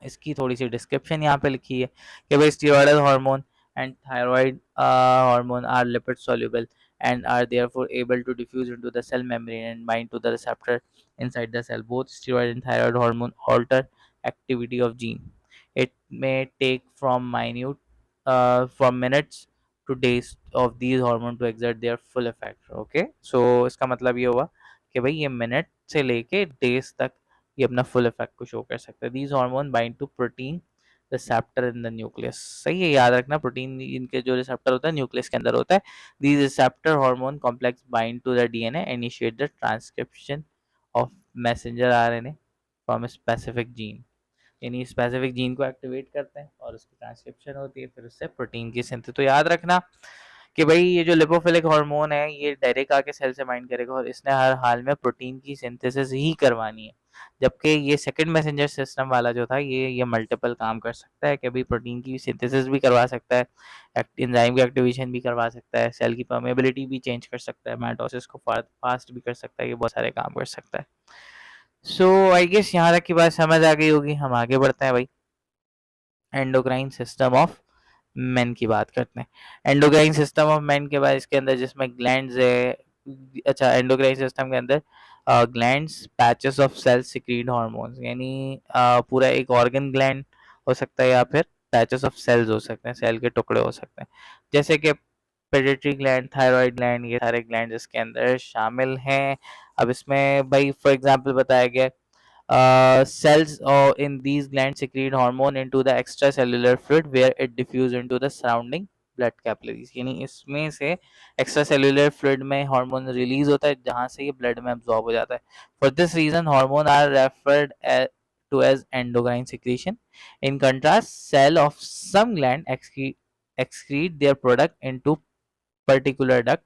इसकी थोड़ी सी डिस्क्रिप्शन यहाँ पे लिखी है कि भाई steroidal hormone and thyroid hormone are lipid soluble and are therefore able to diffuse into the cell membrane and bind to the receptor inside the cell. Both steroid and thyroid hormone alter activity of gene. It may take from minutes to days of these hormone to exert their full effect. Okay, so इसका मतलब ये हुआ कि भाई ये minute से लेके days तक ये अपना फुल इफेक्ट को शो कर सकता है। These hormone bind to protein receptor in the nucleus. सही है, याद रखना, प्रोटीन इनके जो रिसेप्टर होता है न्यूक्लियस के अंदर होता है। These receptor hormone complex bind to the DNA, initiate the transcription of messenger RNA from specific gene. यानी स्पेसिफिक जीन को एक्टिवेट करते हैं और उसकी ट्रांसक्रिप्शन होती है, फिर उससे प्रोटीन की सिंथेसिस। तो याद रखना कि भाई ये जो लिपोफिलिक हार्मोन है ये डायरेक्ट आके सेल से बाइंड करेगा और इसने हर हाल में प्रोटीन की सिंथेसिस ही करवानी है, जबकि ये सेकंड मैसेंजर सिस्टम वाला जो था ये मल्टीपल काम कर सकता है कि भाई प्रोटीन की सिंथेसिस भी करवा सकता है, एंजाइम की एक्टिवेशन भी करवा सकता है, सेल की परमेबिलिटी भी चेंज कर सकता है, माइटोसिस को फास्ट भी कर सकता है, ये बहुत सारे काम कर सकता है। सो आई गेस यहाँ तक की बात समझ आ गई होगी, हम आगे बढ़ते हैं भाई। एंडोक्राइन सिस्टम ऑफ मेन की बात करते हैं। एंडोक्राइन सिस्टम ऑफ मेन के बाद इसके अंदर जिसमें ग्लैंड्स है, अच्छा एंडोक्राइन सिस्टम के अंदर glands patches of cell secrete hormones, यानी पूरा एक ऑर्गन ग्लैंड हो सकता है या फिर पैचेस ऑफ सेल्स हो सकते हैं, सेल के टुकड़े हो सकते हैं, जैसे कि पिट्यूटरी ग्लैंड, थायराइड ग्लैंड, ये सारे ग्लैंड इसके अंदर शामिल हैं। अब इसमें भाई फॉर एग्जांपल बताया गया cells in these glands secrete hormone into the extracellular fluid where it diffuse into the surrounding blood capillaries। यानी इसमें से extracellular fluid में हार्मोन रिलीज होता है जहां से ये ब्लड में absorb हो जाता है। For this reason hormone are referred to as endocrine secretion. In contrast, cell of some gland excrete their product into particular duct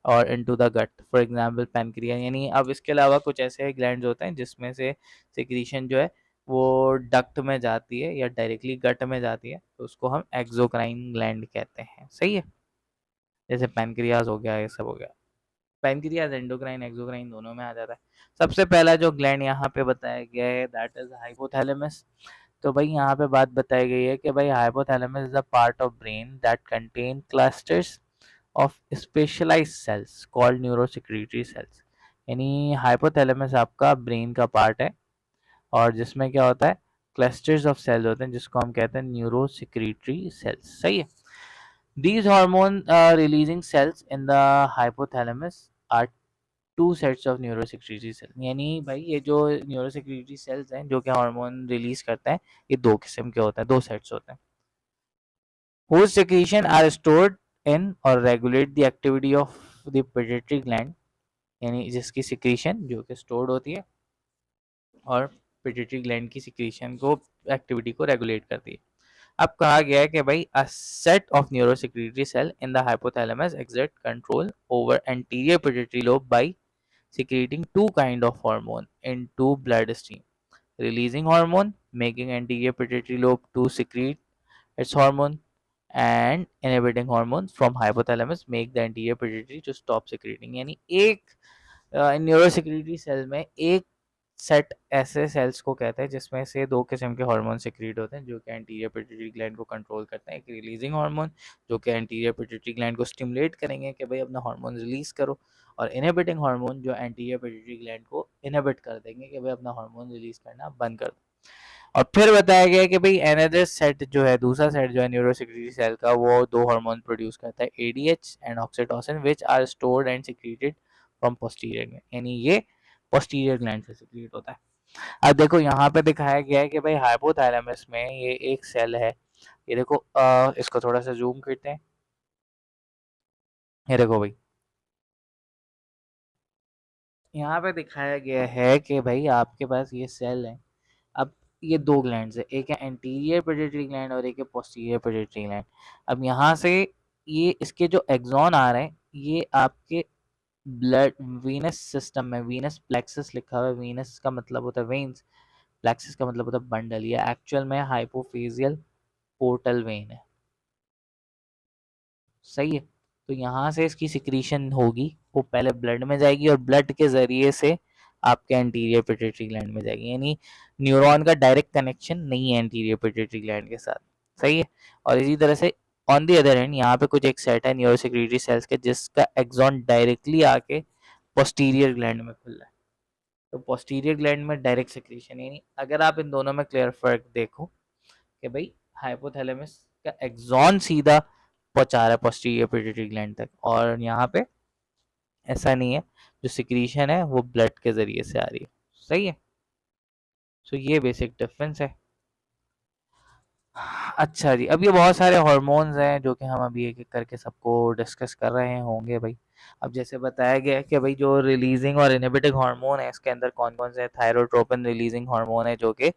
और into the gut, for example pancreas. यानी अब इसके अलावा कुछ ऐसे ग्लैंड्स होते हैं जिसमें से सिक्रीशन जो है वो डक्ट में जाती है या डायरेक्टली गट में जाती है, तो उसको हम एक्सोक्राइन ग्लैंड कहते हैं। सही है, जैसे पैनक्रियाज हो गया, ये सब हो गया। पैनक्रियाज एंडोक्राइन एक्सोक्राइन दोनों में आ जाता है। सबसे पहला जो ग्लैंड यहाँ पे बताया गया है दैट इज हाइपोथैलेमस। तो भाई यहाँ पे बात बताई गई है कि भाई hypothalamus is a part of brain that contain clusters of specialised cells called neurosecretory cells. यानी हाइपोथैलेमस आपका ब्रेन का पार्ट है और जिसमें क्या होता है, क्लस्टर्स ऑफ सेल्स होते हैं जिसको हम कहते हैं न्यूरोसेक्रेटरी सेल्स। सही है। These hormone releasing cells in the hypothalamus are two sets of neurosecretory cells। यानी भाई ये जो न्यूरोसेक्रेटरी सेल्स हैं जो कि हार्मोन रिलीज करते हैं, ये दो किस्म के होते हैं, दो सेट्स होते हैं। whose secretion are stored in or regulate the activity of the pituitary gland। यानी जिसकी सिक्रीशन जो कि स्टोर्ड होती है और पिट्यूटरी ग्लैंड की सिक्रीशन को, एक्टिविटी को रेगुलेट करती है। अब कहा गया है कि भाई a set of neurosecretory cell in the hypothalamus exert control over anterior pituitary lobe by secreting two kind of hormone into bloodstream, releasing hormone making anterior pituitary lobe to secrete its hormone and inhibiting hormones from hypothalamus make the anterior pituitary to stop secreting। यानी एक neurosecretory cell में एक set ऐसे sales को कहते हैं जिसमें से दो किस्म के हार्मोन सिक्रीट होते हैं जो कि एंटीरियर पिट्यूटरी ग्लैंड को कंट्रोल करते हैं। एक रिलीजिंग हार्मोन जो कि एंटीरियर पिट्यूटरी ग्लैंड को स्टिमुलेट करेंगे कि भाई अपना हार्मोन रिलीज करो, और इनहिबिटिंग हार्मोन जो एंटीरियर पिट्यूटरी ग्लैंड को इनहिबिट कर देंगे कि भाई अपना हार्मोन रिलीज करना बंद कर दो। और फिर बताया गया कि भाई एनदर सेट जो है, दूसरा सेट जो है न्यूरोसिक्रीटरी सेल का, वो दो हार्मोन प्रोड्यूस करता है, ADH and oxytocin, which are stored and secreted from posterior gland, यानी ये पोस्टीरियर ग्लैंड से सिक्रीट होता है। अब देखो यहाँ पे दिखाया गया है कि भाई हाइपोथैलेमस में ये एक सेल है, ये देखो इसको थोड़ा सा जूम करते हैं, ये देखो भाई यहाँ पे दिखाया गया है कि भाई आपके पास ये सेल है। अब ये दो ग्लैंड्स है, एक है एंटीरियर पिट्यूटरी ग्लैंड और एक है पोस्टीरियर पिट्यूटरी ग्लैंड। अब यहाँ से ये इसके जो एक्सॉन आ रहे हैं ये आपके ब्लड वीनस सिस्टम में, वीनस प्लेक्सस लिखा हुआ है, वीनस का मतलब होता है वेन्स, प्लेक्सस का मतलब होता है बंडल, ये एक्चुअल में हाइपोफेजियल पोर्टल वेन है, सही है। तो यहाँ से इसकी सिक्रीशन होगी, वो पहले ब्लड में जाएगी और ब्लड के जरिए से आपके एंटीरियर पिट्यूटरी ग्लैंड में जाएगी, यानी न्यूरॉन का डायरेक्ट कनेक्शन नहीं है एंटीरियर पिट्यूटरी ग्लैंड के साथ, सही है। और इसी तरह से ऑन दी अदर हैंड यहाँ पे कुछ एक सेट है न्यूरोसेक्रेटरी सेल्स के जिसका एक्सॉन डायरेक्टली आके पोस्टीरियर ग्लैंड में खुल रहा है। तो पोस्टीरियर ग्लैंड में डायरेक्ट सिक्रीशन, यानी अगर आप इन दोनों में क्लियर फर्क देखो कि भाई हाइपोथैलेमस का एक्सॉन सीधा पहुंचा रहा है पोस्टीरियर पिट्यूटरी ग्लैंड तक, और यहाँ पे ऐसा नहीं है, जो सिक्रीशन है वो ब्लड के जरिए से आ रही है, सही है। सो ये बेसिक डिफरेंस है। अच्छा जी, अब ये बहुत सारे हार्मोन्स हैं जो कि हम अभी एक-एक करके सबको डिस्कस कर रहे होंगे भाई। अब जैसे बताया गया है कि भाई जो रिलीजिंग और इनहिबिटिंग हार्मोन है इसके अंदर कौन-कौन से हैं, थायरोट्रोपिन रिलीजिंग हार्मोन है जो कि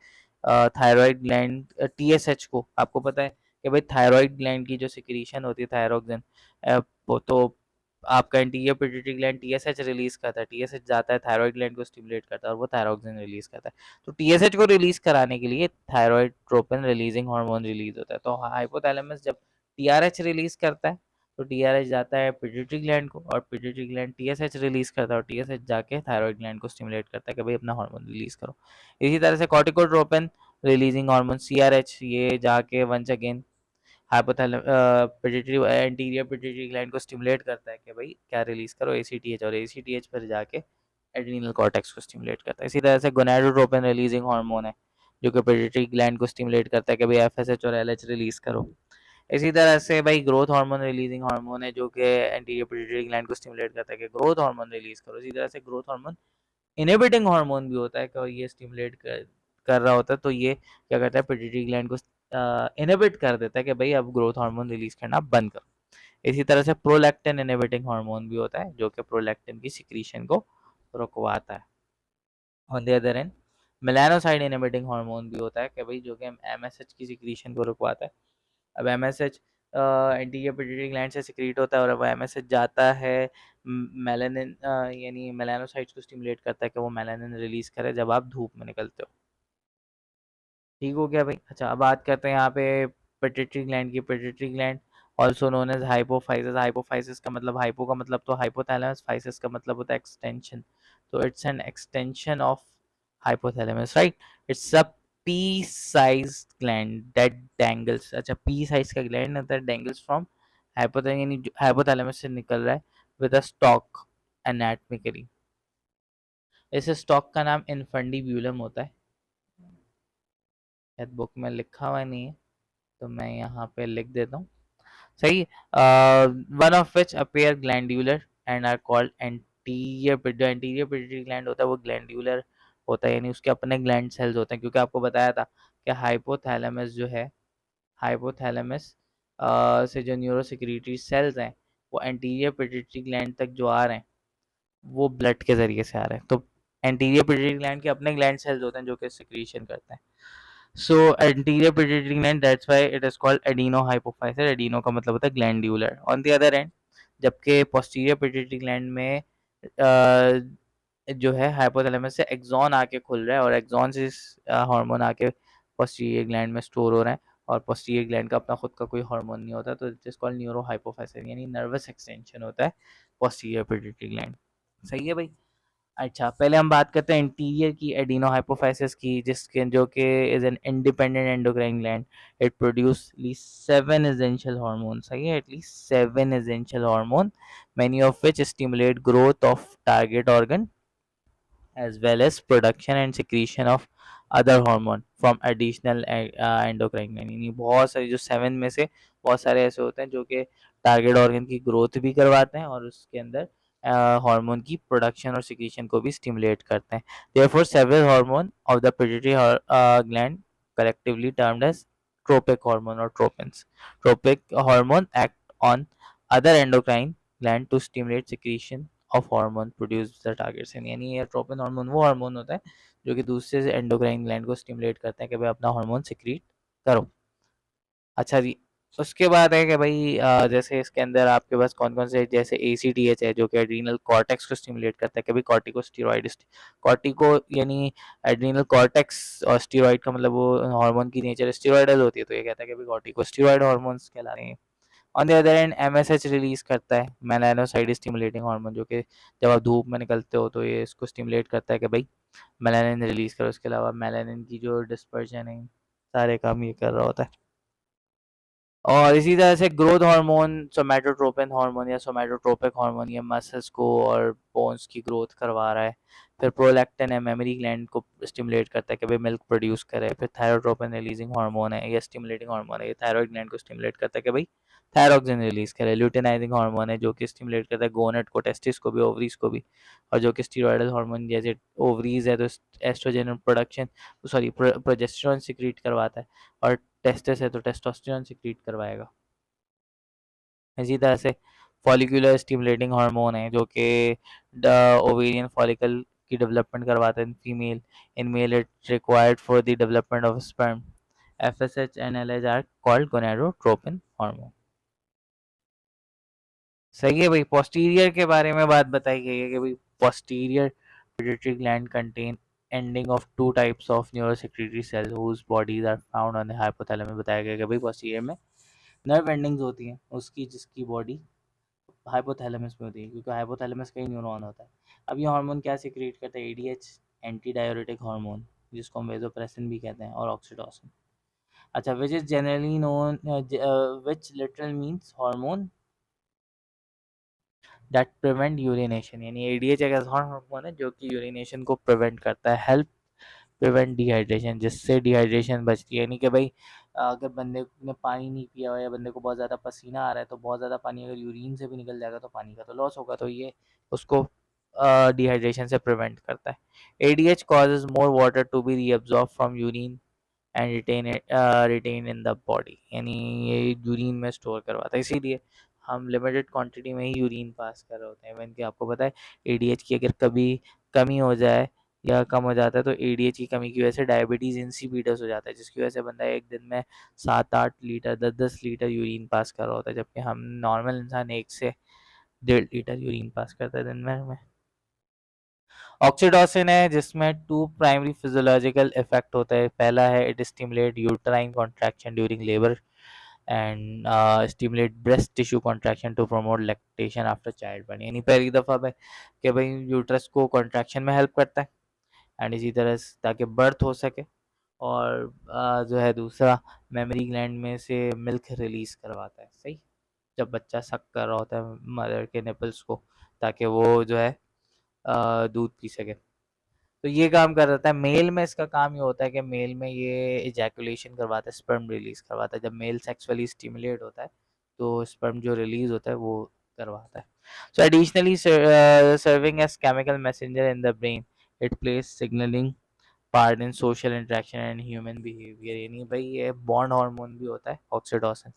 थायराइड ग्लैंड टीएसएच को, आपको पता है कि भाई थायराइड ग्लैंड की जो सिक्रीशन होती है थायरोक्सिन, वो तो आपका anterior pituitary gland TSH release करता है, टीएसएच जाता है थायराइड ग्लैंड को स्टिमुलेट करता है और वो थायरोक्सिन रिलीज करता है। तो टीएसएच को रिलीज कराने के लिए thyroid tropine releasing hormone release होता है। तो हाइपोथैलेमस जब टीआरएच रिलीज करता है तो टीआरएच जाता है पिट्यूटरी ग्लैंड को, और पिट्यूटरी ग्लैंड टीएसएच रिलीज करता है और टीएसएच जाके थायराइड ग्लैंड को स्टिमुलेट करता है कि भाई अपना हार्मोन रिलीज करो। इसी तरह से कॉर्टिकोट्रोपिन रिलीजिंग हार्मोन सीआरएच ये जाके once again hypothalamus pituitary anterior pituitary gland को स्टिमुलेट करता है कि भाई क्या रिलीज करो, एसीटीएच, और एसीटीएच पर जाके एड्रीनल कॉर्टेक्स को स्टिमुलेट करता है। इसी तरह से गोनाडोट्रोपिन रिलीजिंग हार्मोन है जो कि पिट्यूटरी ग्लैंड को स्टिमुलेट करता है कि भाई एफएसएच और एलएच रिलीज करो। इसी तरह से भाई ग्रोथ हार्मोन रिलीजिंग हार्मोन है जो कि एंटीरियर पिट्यूटरी ग्लैंड को स्टिमुलेट करता है कि ग्रोथ हार्मोन रिलीज करो। इसी तरह से ग्रोथ हार्मोन इनहिबिटिंग हार्मोन भी होता है कि ये स्टिमुलेट कर रहा होता है, तो ये क्या करता है पिट्यूटरी ग्लैंड को इनहिबिट कर देता है कि भाई अब ग्रोथ हार्मोन रिलीज करना बंद करो। इसी तरह से प्रोलैक्टिन इनहिबिटिंग हार्मोन भी होता है जो कि प्रोलैक्टिन की सिक्रीशन को रुकवाता है। On the other end melanocyte inhibiting hormone भी होता है कि भाई जो कि एमएसएच की सिक्रीशन को रुकवाता है। अब एमएसएच एंटीरियर पिट्यूटरी ग्लैंड से सिक्रीट होता है और अब एमएसएच जाता है मेलानिन, यानी मेलानोसाइट्स को स्टिमुलेट करता है कि वो मेलानिन रिलीज करे जब आप धूप में निकलते हो। ठीक हो गया भाई। अच्छा, अब बात करते हैं यहाँ पे पिट्यूटरी ग्लैंड की। Pituitary gland also known as hypophysis. Hypophysis का मतलब, हाइपो का मतलब तो हाइपोथैलेमस, फाइसिस का मतलब होता है एक्सटेंशन, तो it's an extension of hypothalamus, right. It's a pea size gland that dangles, अच्छा पी साइज का ग्लैंड होता है, डैंगल्स फ्रॉम हाइपोथैलेमस, यानी हाइपोथैलेमस से निकल रहा है विद अ स्टॉक एनाटॉमिकली। इस स्टॉक का नाम इनफंडिब्यूलम होता है, शायद बुक में लिखा हुआ नहीं है तो मैं यहाँ पे लिख देता हूँ, सही। One of which appear glandular and are called anterior, जो एंटीरियर पिट्यूटरी ग्लैंड होता है वो ग्लैंडुलर होता है, यानी उसके अपने ग्लैंड सेल्स होते हैं, क्योंकि आपको बताया था कि हाइपोथैलेमस जो है, हाइपोथैलेमस से जो न्यूरोसेक्रेटरी सेल्स हैं वो एंटीरियर पिट्यूटरी ग्लैंड तक जो आ रहे हैं वो ब्लड के जरिए से आ रहे हैं। तो एंटीरियर पिट्यूटरी ग्लैंड के अपने ग्लैंड सेल्स होते हैं जो कि सिक्रीशन करते हैं। So anterior pituitary gland, that's why it is called adenohypophysis। adeno का मतलब होता है glandular। On the other end, जबकि posterior pituitary gland में जो है हाइपोथैलेमस से एक्सॉन आके खुल रहा है और एक्सॉन से हार्मोन आके पोस्टीरियर ग्लैंड में स्टोर हो रहा है, और पोस्टीरियर ग्लैंड का अपना खुद का कोई हार्मोन नहीं होता, तो इट इज कॉल्ड न्यूरोहाइपोफाइसिस, यानी नर्वस एक्सटेंशन होता है पोस्टीरियर पिट्यूटरी ग्लैंड, सही है भाई। अच्छा, पहले हम बात करते हैं इंटीरियर की एडिनोहाइपोफाइसिस की, जिसके जो कि is an independent endocrine gland. It produce at least 7 essential hormones, सही है, at least 7 essential hormone, many of which stimulate growth of target organ as well as production and secretion of other hormone from additional endocrine gland। यानी बहुत सारी जो 7 में से बहुत सारे ऐसे होते हैं जो कि टारगेट ऑर्गन की ग्रोथ भी करवाते हैं और उसके अंदर हार्मोन की प्रोडक्शन और सिक्रीशन को भी स्टिमुलेट करते हैं। therefore several hormone of the pituitary gland, collectively termed as tropic hormone or tropins, tropic hormone act on other endocrine gland to stimulate secretion of hormone produce the target cell. यानी ये tropine hormone वो hormone होता है जो कि दूसरे से endocrine gland को स्टिमुलेट करते हैं कि भाई अपना हार्मोन सिक्रीट करो। अच्छा जी, उसके बाद है कि भाई जैसे इसके अंदर आपके पास कौन कौन से, जैसे ACTH है जो कि एड्रीनल कॉर्टेक्स को स्टिमुलेट करता है, कभी कॉर्टिकोस्टेरॉइड, कॉर्टिको यानी एड्रीनल कॉर्टेक्स, और स्टेरॉइड का मतलब वो हार्मोन की नेचर स्टेरॉइडल होती है, तो ये कहता है कि भाई कॉर्टिकोस्टेरॉइड हार्मोन्स कहलाते हैं। On the other and MSH release करता है, मेलानोसाइड स्टिमुलेटिंग हार्मोन, जो कि जब आप धूप में निकलते हो तो ये इसको स्टिमुलेट करता है कि भाई मेलानिन रिलीज करो। उसके अलावा मेलानिन की जो डिस्पर्जन है, सारे काम ये कर रहा होता है। और इसी तरह से ग्रोथ हार्मोन सोमैटोट्रोपिन हार्मोन या सोमैटोट्रोपिक हार्मोन, ये मसल्स को और बोन्स की ग्रोथ करवा रहा है। फिर प्रोलैक्टिन है, मेमोरी ग्लैंड को स्टिमुलेट करता है कि भाई मिल्क प्रोड्यूस करे। फिर थायरोट्रोपिन रिलीजिंग हार्मोन है, ये स्टिमुलेटिंग हार्मोन है, ये थायरॉइड ग्लैंड को स्टिमुलेट करता है कि भाई थायरोक्सिन रिलीज करे। ल्यूटेनाइजिंग हार्मोन है जो कि स्टिमुलेट करता है गोनेट को, टेस्टिस को भी, ओवरीज को भी, और जो कि स्टीरॉयडल हार्मोन, जैसे ओवरीज है तो oestrogen production, sorry progesterone secrete करवाता है, और टेस्टिस है तो टेस्टोस्टेरोन सिक्रीट करवाएगा। इसी तरह से फॉलिकुलर स्टिमुलेटिंग हार्मोन है जो कि ओवेरियन फॉलिकल की डेवलपमेंट करवाता है female. In male it required for the development of sperm. FSH and LH are called gonadotropin hormone। सही है भाई। पोस्टीरियर के बारे में बात बताई गई है कि भाई posterior pituitary gland contain ending of two types of neurosecretory cells whose bodies are found on the hypothalamus। बताया गया कि भाई पोस्टीरियर में नर्व एंडिंग्स होती हैं उसकी, जिसकी बॉडी हाइपोथैलेमस में होती है, क्योंकि हाइपोथैलेमस का ही न्यूरॉन होता है। अब ये हार्मोन क्या सिक्रिएट करता है? ADH, एंटी डायोरेटिक हार्मोन, जिसको हम वेजोप्रेसिन भी कहते हैं, और ऑक्सीटोसिन। अच्छा, which is generally known, which literal means hormone that prevent urination. यानी ADH एक ऐसा हार्मोन है जो कि यूरिनेशन को प्रिवेंट करता है, हेल्प प्रिवेंट डिहाइड्रेशन, जिससे डिहाइड्रेशन बचती है। यानी कि भाई अगर बंदे ने पानी नहीं पिया हुआ या बंदे को बहुत ज़्यादा पसीना आ रहा है, तो बहुत ज़्यादा पानी अगर यूरिन से भी निकल जाएगा तो पानी का तो लॉस होगा, तो ये उसको डिहाइड्रेशन से प्रिवेंट करता है। ADH causes more water to be reabsorbed from urine and retain in the body. यानी ये यूरिन में स्टोर करवाता है, इसीलिए हम लिमिटेड क्वांटिटी में ही यूरिन पास कर रहे होते हैं। इवन कि आपको पता है ADH की अगर कभी कमी हो जाए या कम हो जाता है तो ADH की कमी की वजह से डायबिटीज़ इंसिपिडस हो जाता है, जिसकी वजह से बंदा एक दिन में 7-8 लीटर 10-10 लीटर यूरिन पास कर रहा होता है, जबकि हम नॉर्मल इंसान 1 से 1.5 लीटर यूरिन पास करते हैं दिन में। ऑक्सीटोसिन है जिसमें टू प्राइमरी फिजियोलॉजिकल इफेक्ट होता है। पहला है it stimulate uterine contraction during labour and stimulate breast tissue contraction to promote lactation after childbirth. यानी पहली दफ़ा में कि भाई यूट्रस को कॉन्ट्रैक्शन में हेल्प करता है एंड इसी तरह ताकि बर्थ हो सके। और जो है दूसरा, मेमोरी ग्लैंड में से मिल्क रिलीज करवाता है, सही, जब बच्चा सक कर रहा होता है मदर के निपल्स को, ताकि वो जो है दूध पी सके। तो ये काम कर रहा है। मेल में इसका काम ये होता है कि मेल में ये इजैकुलेशन करवाता है, स्पर्म रिलीज करवाता है। जब मेल सेक्सुअली स्टिमुलेट होता है तो स्पर्म जो रिलीज होता है वो करवाता है। So additionally serving as chemical messenger in the brain, it plays signalling part in social interaction and human behaviour. यानी भाई ये बॉन्ड हार्मोन भी होता है ऑक्सीटोसिन।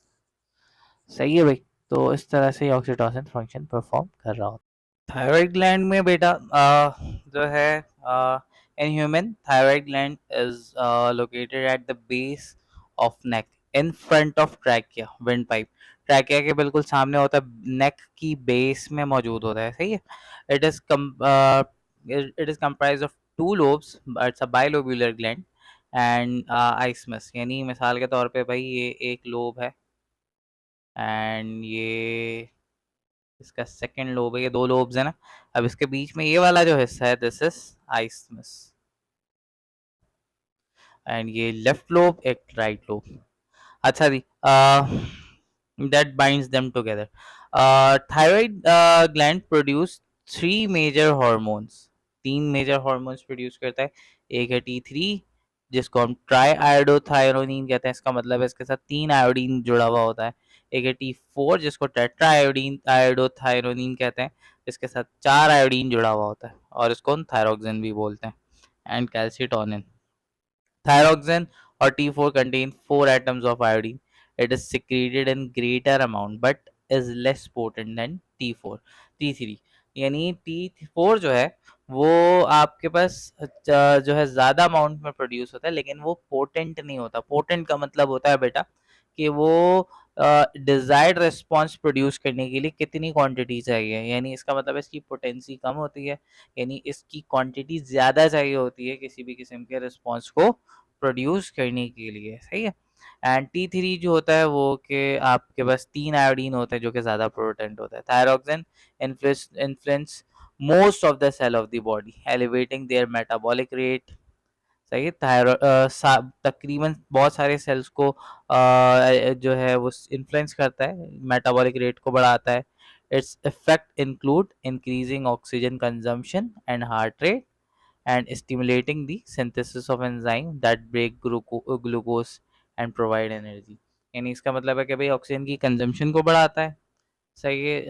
सही है भाई। तो इस तरह से ऑक्सीटोसिन फंक्शन परफॉर्म कर रहा होता है। थायराइड ग्लैंड में बेटा जो है in human thyroid gland is located at the base of neck in front of trachea wind pipe. Trachea के बिल्कुल सामने होता है, नेक की बेस में मौजूद होता है, सही है। It is it is comprise of two lobes, it's a bilobular gland and isthmus. यानी मिसाल के तौर पे भाई ये एक लोब है एंड ये इसका सेकंड लोब है, ये दो लोब्स है ना। अब इसके बीच में ये वाला जो हिस्सा है, दिस इज आइस्मस, एंड ये लेफ्ट लोब, एक राइट लोब। अच्छा जी, that binds them together. Thyroid gland produce three major hormones. तीन मेजर हॉर्मोन्स प्रोड्यूस करता है। एक है T3, जिसको हम ट्राई आयोडोथायरोनिन कहते हैं, इसका मतलब है इसके साथ तीन आयोडीन जुड़ा हुआ होता है। एक है T4, जिसको टेट्रा आयोडीन आयोडोथायरोनिन कहते हैं, इसके साथ चार आयोडीन जुड़ा हुआ होता है, और इसको हम थायरोक्सिन भी बोलते हैं। And calcitonin. Thyroxine or T4 contain 4 atoms of iodine. It is secreted in greater amount but is less potent than T4. T3 यानी T4 जो है वो आपके पास जो है ज़्यादा अमाउंट में प्रोड्यूस होता है, लेकिन वो पोटेंट नहीं होता। पोटेंट का मतलब होता है बेटा कि वो डिजायर्ड रिस्पॉन्स प्रोड्यूस करने के लिए कितनी क्वांटिटी चाहिए, यानी इसका मतलब है इसकी पोटेंसी कम होती है, यानी इसकी क्वांटिटी ज़्यादा चाहिए होती है किसी भी किस्म के रिस्पॉन्स को प्रोड्यूस करने के लिए। सही है। एंड T3 जो होता है वो कि आपके पास तीन आयोडीन होते हैं जो कि ज़्यादा पोटेंट होता है। Thyroxine influence most of the cell of the body, elevating their metabolic rate. सही है। तकरीबन बहुत सारे सेल्स को जो है वो इन्फ्लुएंस करता है, मेटाबॉलिक रेट को बढ़ाता है। Its effect include increasing oxygen consumption and heart rate, and stimulating the synthesis of enzyme that break glucose and provide energy। यानी इसका मतलब है कि भाई ऑक्सीजन की कंजम्पशन को बढ़ाता है, सही है,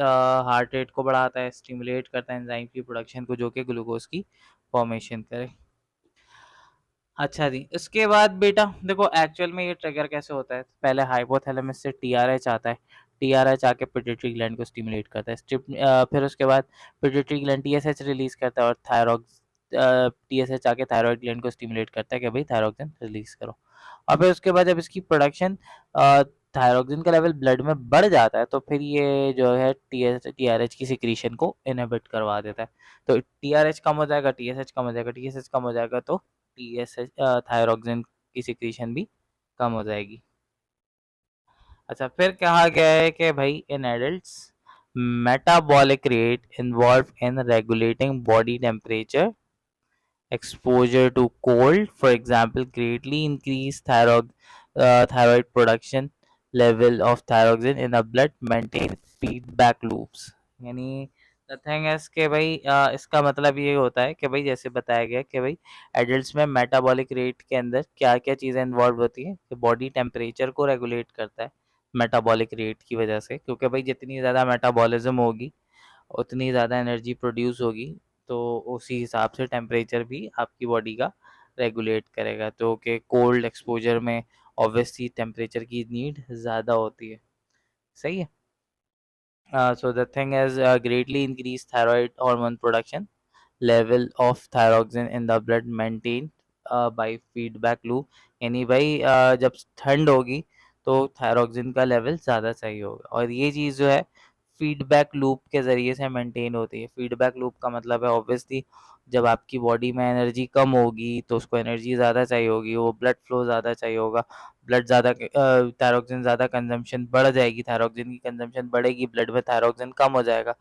हार्ट रेट को बढ़ाता है, स्टिमुलेट करता है एंजाइम की प्रोडक्शन को जो कि ग्लूकोज की फॉर्मेशन करे। अच्छा जी, इसके बाद बेटा देखो एक्चुअल में ये ट्रिगर कैसे होता है। पहले हाइपोथैलेमस से टीआरएच आता है, टीआरएच आके पिट्यूटरी ग्लैंड को स्टिमुलेट करता है, फिर उसके बाद पिट्यूटरी ग्लैंड टीएसएच रिलीज करता है, और टीएसएच आके थायराइड ग्लैंड को स्टिमुलेट करता है कि भाई थायरोक्सिन रिलीज करो। और फिर उसके बाद जब इसकी प्रोडक्शन थायरोक्सिन का लेवल ब्लड में बढ़ जाता है, तो फिर ये जो है टीआरएच की सिक्रीशन को इनहिबिट करवा देता है। तो टीआरएच कम हो जाएगा, टीएसएच कम हो जाएगा, टीएसएच कम हो जाएगा, तो टीएसएच थायरोक्सिन की सिक्रीशन भी कम हो जाएगी। अच्छा, फिर कहा गया है कि भाई in adults metabolic rate involve in regulating body temperature, exposure to cold, for example, greatly increase thyroid production, level of thyroxine in the blood maintain feedback loops। यानी द थिंग इज कि भाई इसका मतलब ये होता है कि भाई जैसे बताया गया कि भाई एडल्ट्स में मेटाबॉलिक रेट के अंदर क्या क्या चीज़ें इन्वॉल्व होती हैं, कि बॉडी टेम्परेचर को रेगुलेट करता है मेटाबॉलिक रेट की वजह से, क्योंकि भाई जितनी ज़्यादा मेटाबॉलिज्म होगी उतनी ज़्यादा एनर्जी प्रोड्यूस होगी, तो उसी हिसाब से टेम्परेचर भी आपकी बॉडी का रेगुलेट करेगा। तो कि कोल्ड एक्सपोजर में ऑब्वियसली टेम्परेचर की नीड ज़्यादा होती है। सही है। So the thing is greatly increased thyroid hormone production, level of thyroxine in the blood maintained by feedback loop। यानी भाई जब ठंड होगी तो थायरोक्सिन का लेवल ज़्यादा चाहिए होगा, और ये चीज़ जो है फीडबैक लूप के ज़रिए से मेंटेन होती है। फीडबैक लूप का मतलब है ऑब्वियसली जब आपकी बॉडी में एनर्जी कम होगी तो उसको एनर्जी ज़्यादा चाहिए होगी, वो ब्लड फ्लो ज़्यादा चाहिए होगा, ब्लड ज़्यादा थायरोक्सिन ज़्यादा कंजम्पशन बढ़ जाएगी, थायरोक्सिन की कंजम्पशन बढ़ेगी, ब्लड में थायरोक्सिन कम हो जाएगा।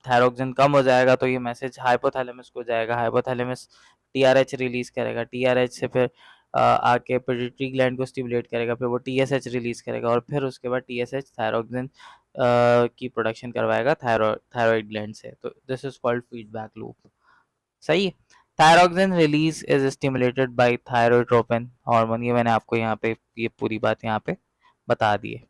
थायरोक्सिन कम हो जाएगा तो ये मैसेज हाइपोथैलेमस को जाएगा, हाइपोथैलेमस टीआरएच रिलीज करेगा, टीआरएच से फिर आके पिट्यूटरी ग्लैंड को स्टिमुलेट करेगा, फिर वो टीएसएच रिलीज करेगा, और फिर उसके बाद टीएसएच थायरोक्सिन की प्रोडक्शन करवाएगा थायराइड ग्लैंड से। तो this is called feedback loop. सही है। Thyroxine release is stimulated by thyrotropin hormone, ये मैंने आपको यहाँ पे ये पूरी बात यहाँ पे बता दी है।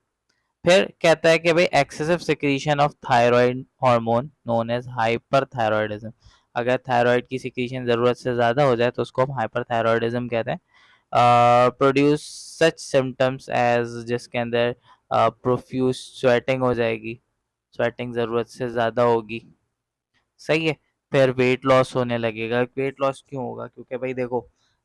फिर कहता है कि भाई excessive secretion of thyroid hormone known as hyperthyroidism. अगर थायराइड की सिक्रीशन ज़रूरत से ज़्यादा हो जाए तो उसको हम हाइपरथायरॉयडिज्म कहते हैं। प्रोड्यूस सच सिम्टम्स एज, जिसके अंदर प्रोफ्यूज स्वेटिंग हो जाएगी, स्वेटिंग ज़रूरत से ज़्यादा होगी। सही है। फिर वेट लॉस होने लगेगा। वेट लॉस क्यों होगा? क्योंकि भाई देखो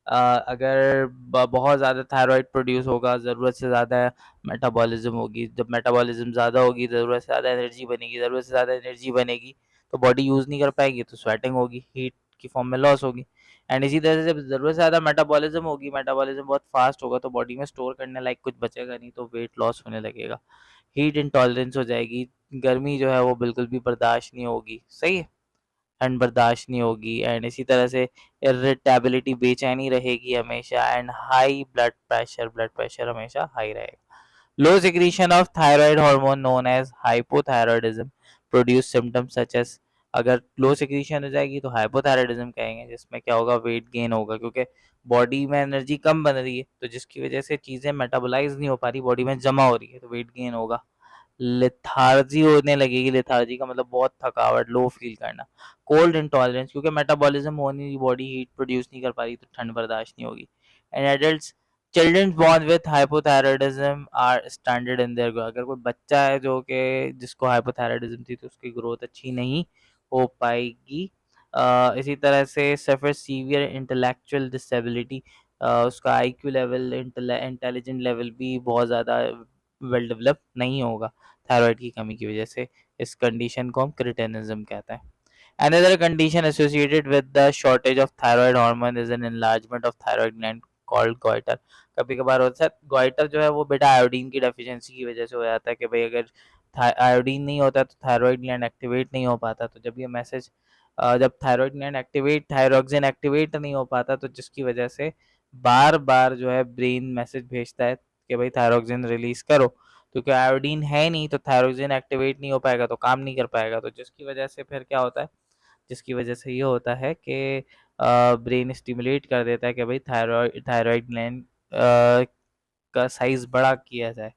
अगर बहुत ज़्यादा थायराइड प्रोड्यूस होगा, ज़रूरत से ज़्यादा मेटाबॉलिज्म होगी, जब मेटाबॉलिज्म ज़्यादा होगी ज़रूरत से ज़्यादा एनर्जी बनेगी, ज़रूरत से ज़्यादा एनर्जी बनेगी तो बॉडी यूज़ नहीं कर पाएगी, तो स्वेटिंग होगी, हीट की फॉर्म में लॉस होगी। एंड इसी तरह से जब ज़रूरत से ज़्यादा मेटाबॉलिज्म होगी, मेटाबॉलिज्म बहुत फास्ट होगा, तो बॉडी में स्टोर करने लायक कुछ बचेगा नहीं, तो वेट लॉस होने लगेगा। हीट इंटॉलरेंस हो जाएगी, गर्मी जो है वो बिल्कुल भी बर्दाश्त नहीं होगी, सही है, ठंड बर्दाश्त नहीं होगी, एंड इसी तरह से इरिटेबिलिटी, बेचैनी रहेगी हमेशा, एंड हाई ब्लड प्रेशर हमेशा हाई रहेगा। Low secretion of thyroid hormone known as hypothyroidism produce symptoms such as, अगर लो सिक्रीशन हो जाएगी तो हाइपोथायराइडिज्म कहेंगे, जिसमें क्या होगा, वेट गेन होगा, क्योंकि बॉडी में एनर्जी कम बन रही है तो जिसकी वजह से चीज़ें मेटाबोलाइज नहीं हो पा रही, बॉडी में जमा हो रही है, तो वेट गेन होगा। लेथार्जी होने लगेगी, लेथार्जी का मतलब बहुत थकावट, लो फील करना। कोल्ड इंटॉलरेंस, क्योंकि मेटाबॉलिज्म हो नहीं रही, बॉडी हीट प्रोड्यूस नहीं कर पा रही तो ठंड बर्दाश्त नहीं होगी। And adult, children born with hypothyroidism are standard in their growth, अगर कोई बच्चा है जो कि जिसको हाइपोथायराइडिज्म थी तो उसकी ग्रोथ अच्छी नहीं हो पाएगी। इसी तरह से सफर सीवियर इंटेलेक्चुअल डिसेबिलिटी, उसका आईक्यू लेवल, इंटेलिजेंट लेवल भी बहुत ज़्यादा वेल डेवलप नहीं होगा थायराइड की कमी की वजह से। इस कंडीशन को हम क्रिटेनिज्म कहते हैं। Another condition associated with the shortage of thyroid hormone is an enlargement of thyroid gland called goiter। कभी कभार होता है goiter जो है वो बेटा आयोडीन की डेफिशिएंसी की वजह से हो जाता है कि भाई अगर आयोडीन नहीं होता तो थायराइड ग्लैंड एक्टिवेट नहीं हो पाता, तो जब ये मैसेज, जब thyroid gland activate, thyroxine activate नहीं हो पाता तो जिसकी वजह से बार बार जो है ब्रेन मैसेज भेजता है कि भाई थायरोक्सिन रिलीज करो, क्योंकि आयोडीन है नहीं तो थायरोक्सिन एक्टिवेट नहीं हो पाएगा तो काम नहीं कर पाएगा, तो जिसकी वजह से फिर क्या होता है, जिसकी वजह से ये होता है कि ब्रेन स्टिमुलेट कर देता है कि भाई थायराइड थायराइड ग्लैंड का साइज बड़ा किया जाए,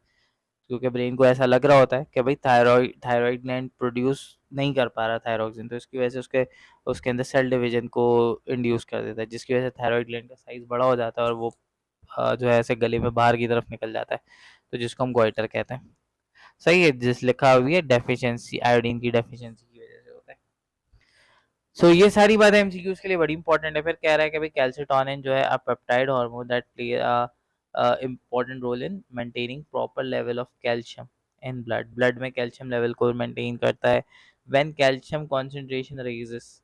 क्योंकि ब्रेन को ऐसा लग रहा होता है कि भाई थायराइड थायराइड ग्लैंड प्रोड्यूस नहीं कर पा रहा थायरोक्सिन, तो इसकी वजह से उसके उसके अंदर सेल डिवीजन को इंड्यूस कर देता है, जिसकी वजह से थायराइड ग्लैंड का साइज बड़ा हो जाता है और वो जो है ऐसे गले में बाहर की तरफ निकल जाता है, तो जिसको हम गोइटर कहते हैं। सही है, जिस लिखा हुई है डेफिशिएंसी, आयोडीन की डेफिशिएंसी की वजह से होता है। ये सारी बातें एमसीक्यूज के लिए बड़ी इंपॉर्टेंट है। फिर कह रहा है कि भाई कैल्सिटोनिन जो है a peptide hormone that play important role in maintaining proper level of calcium in blood, blood में कैल्शियम लेवल को मेंटेन करता है। When calcium concentration rises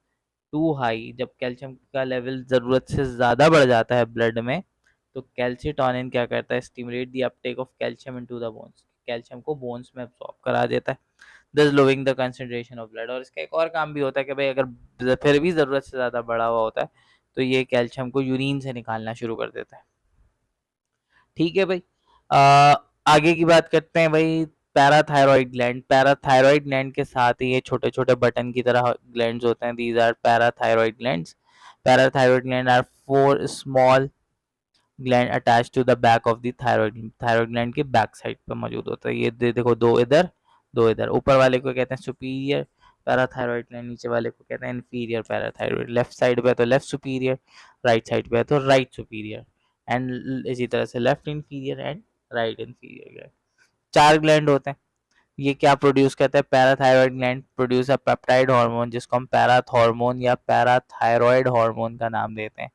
too high, जब कैल्शियम का लेवल ज़रूरत से ज़्यादा बढ़ जाता है ब्लड में, तो कैल्सिटोनिन क्या करता है, stimulate the Uptake of calcium into the bones, calcium को बोन्स में अब्सॉर्ब करा देता है, दस लोइंग द कंसंट्रेशन ऑफ ब्लड। और इसका एक और काम भी होता है कि भाई अगर फिर भी ज़रूरत से ज़्यादा बढ़ा हुआ होता है तो ये कैल्शियम को यूरिन से निकालना शुरू कर देता है। ठीक है भाई, आ, आगे की बात करते हैं भाई। पैराथायरॉइड ग्लैंड, पैराथायरॉइड ग्लैंड के साथ ही ये छोटे छोटे बटन की तरह ग्लैंड्स होते हैं, these are parathyroid glands. Parathyroid gland are four small gland attach to the back of the thyroid, thyroid gland के बैक साइड पर मौजूद होता है। ये देखो, दो इधर दो इधर, ऊपर वाले को कहते हैं सुपीरियर पैराथायरॉइड ग्लैंड, नीचे वाले को कहते हैं इन्फीरियर पैराथायरॉइड। लेफ्ट साइड पे है तो लेफ्ट सुपीरियर, राइट साइड पे है तो राइट सुपीरियर, एंड इसी तरह से left inferior and right inferior gland. चार ग्लैंड होते हैं। ये क्या प्रोड्यूस करते हैं, parathyroid gland produce a peptide hormone जिसको हम पैराथॉर्मोन या पैराथायरॉइड हार्मोन का नाम देते हैं।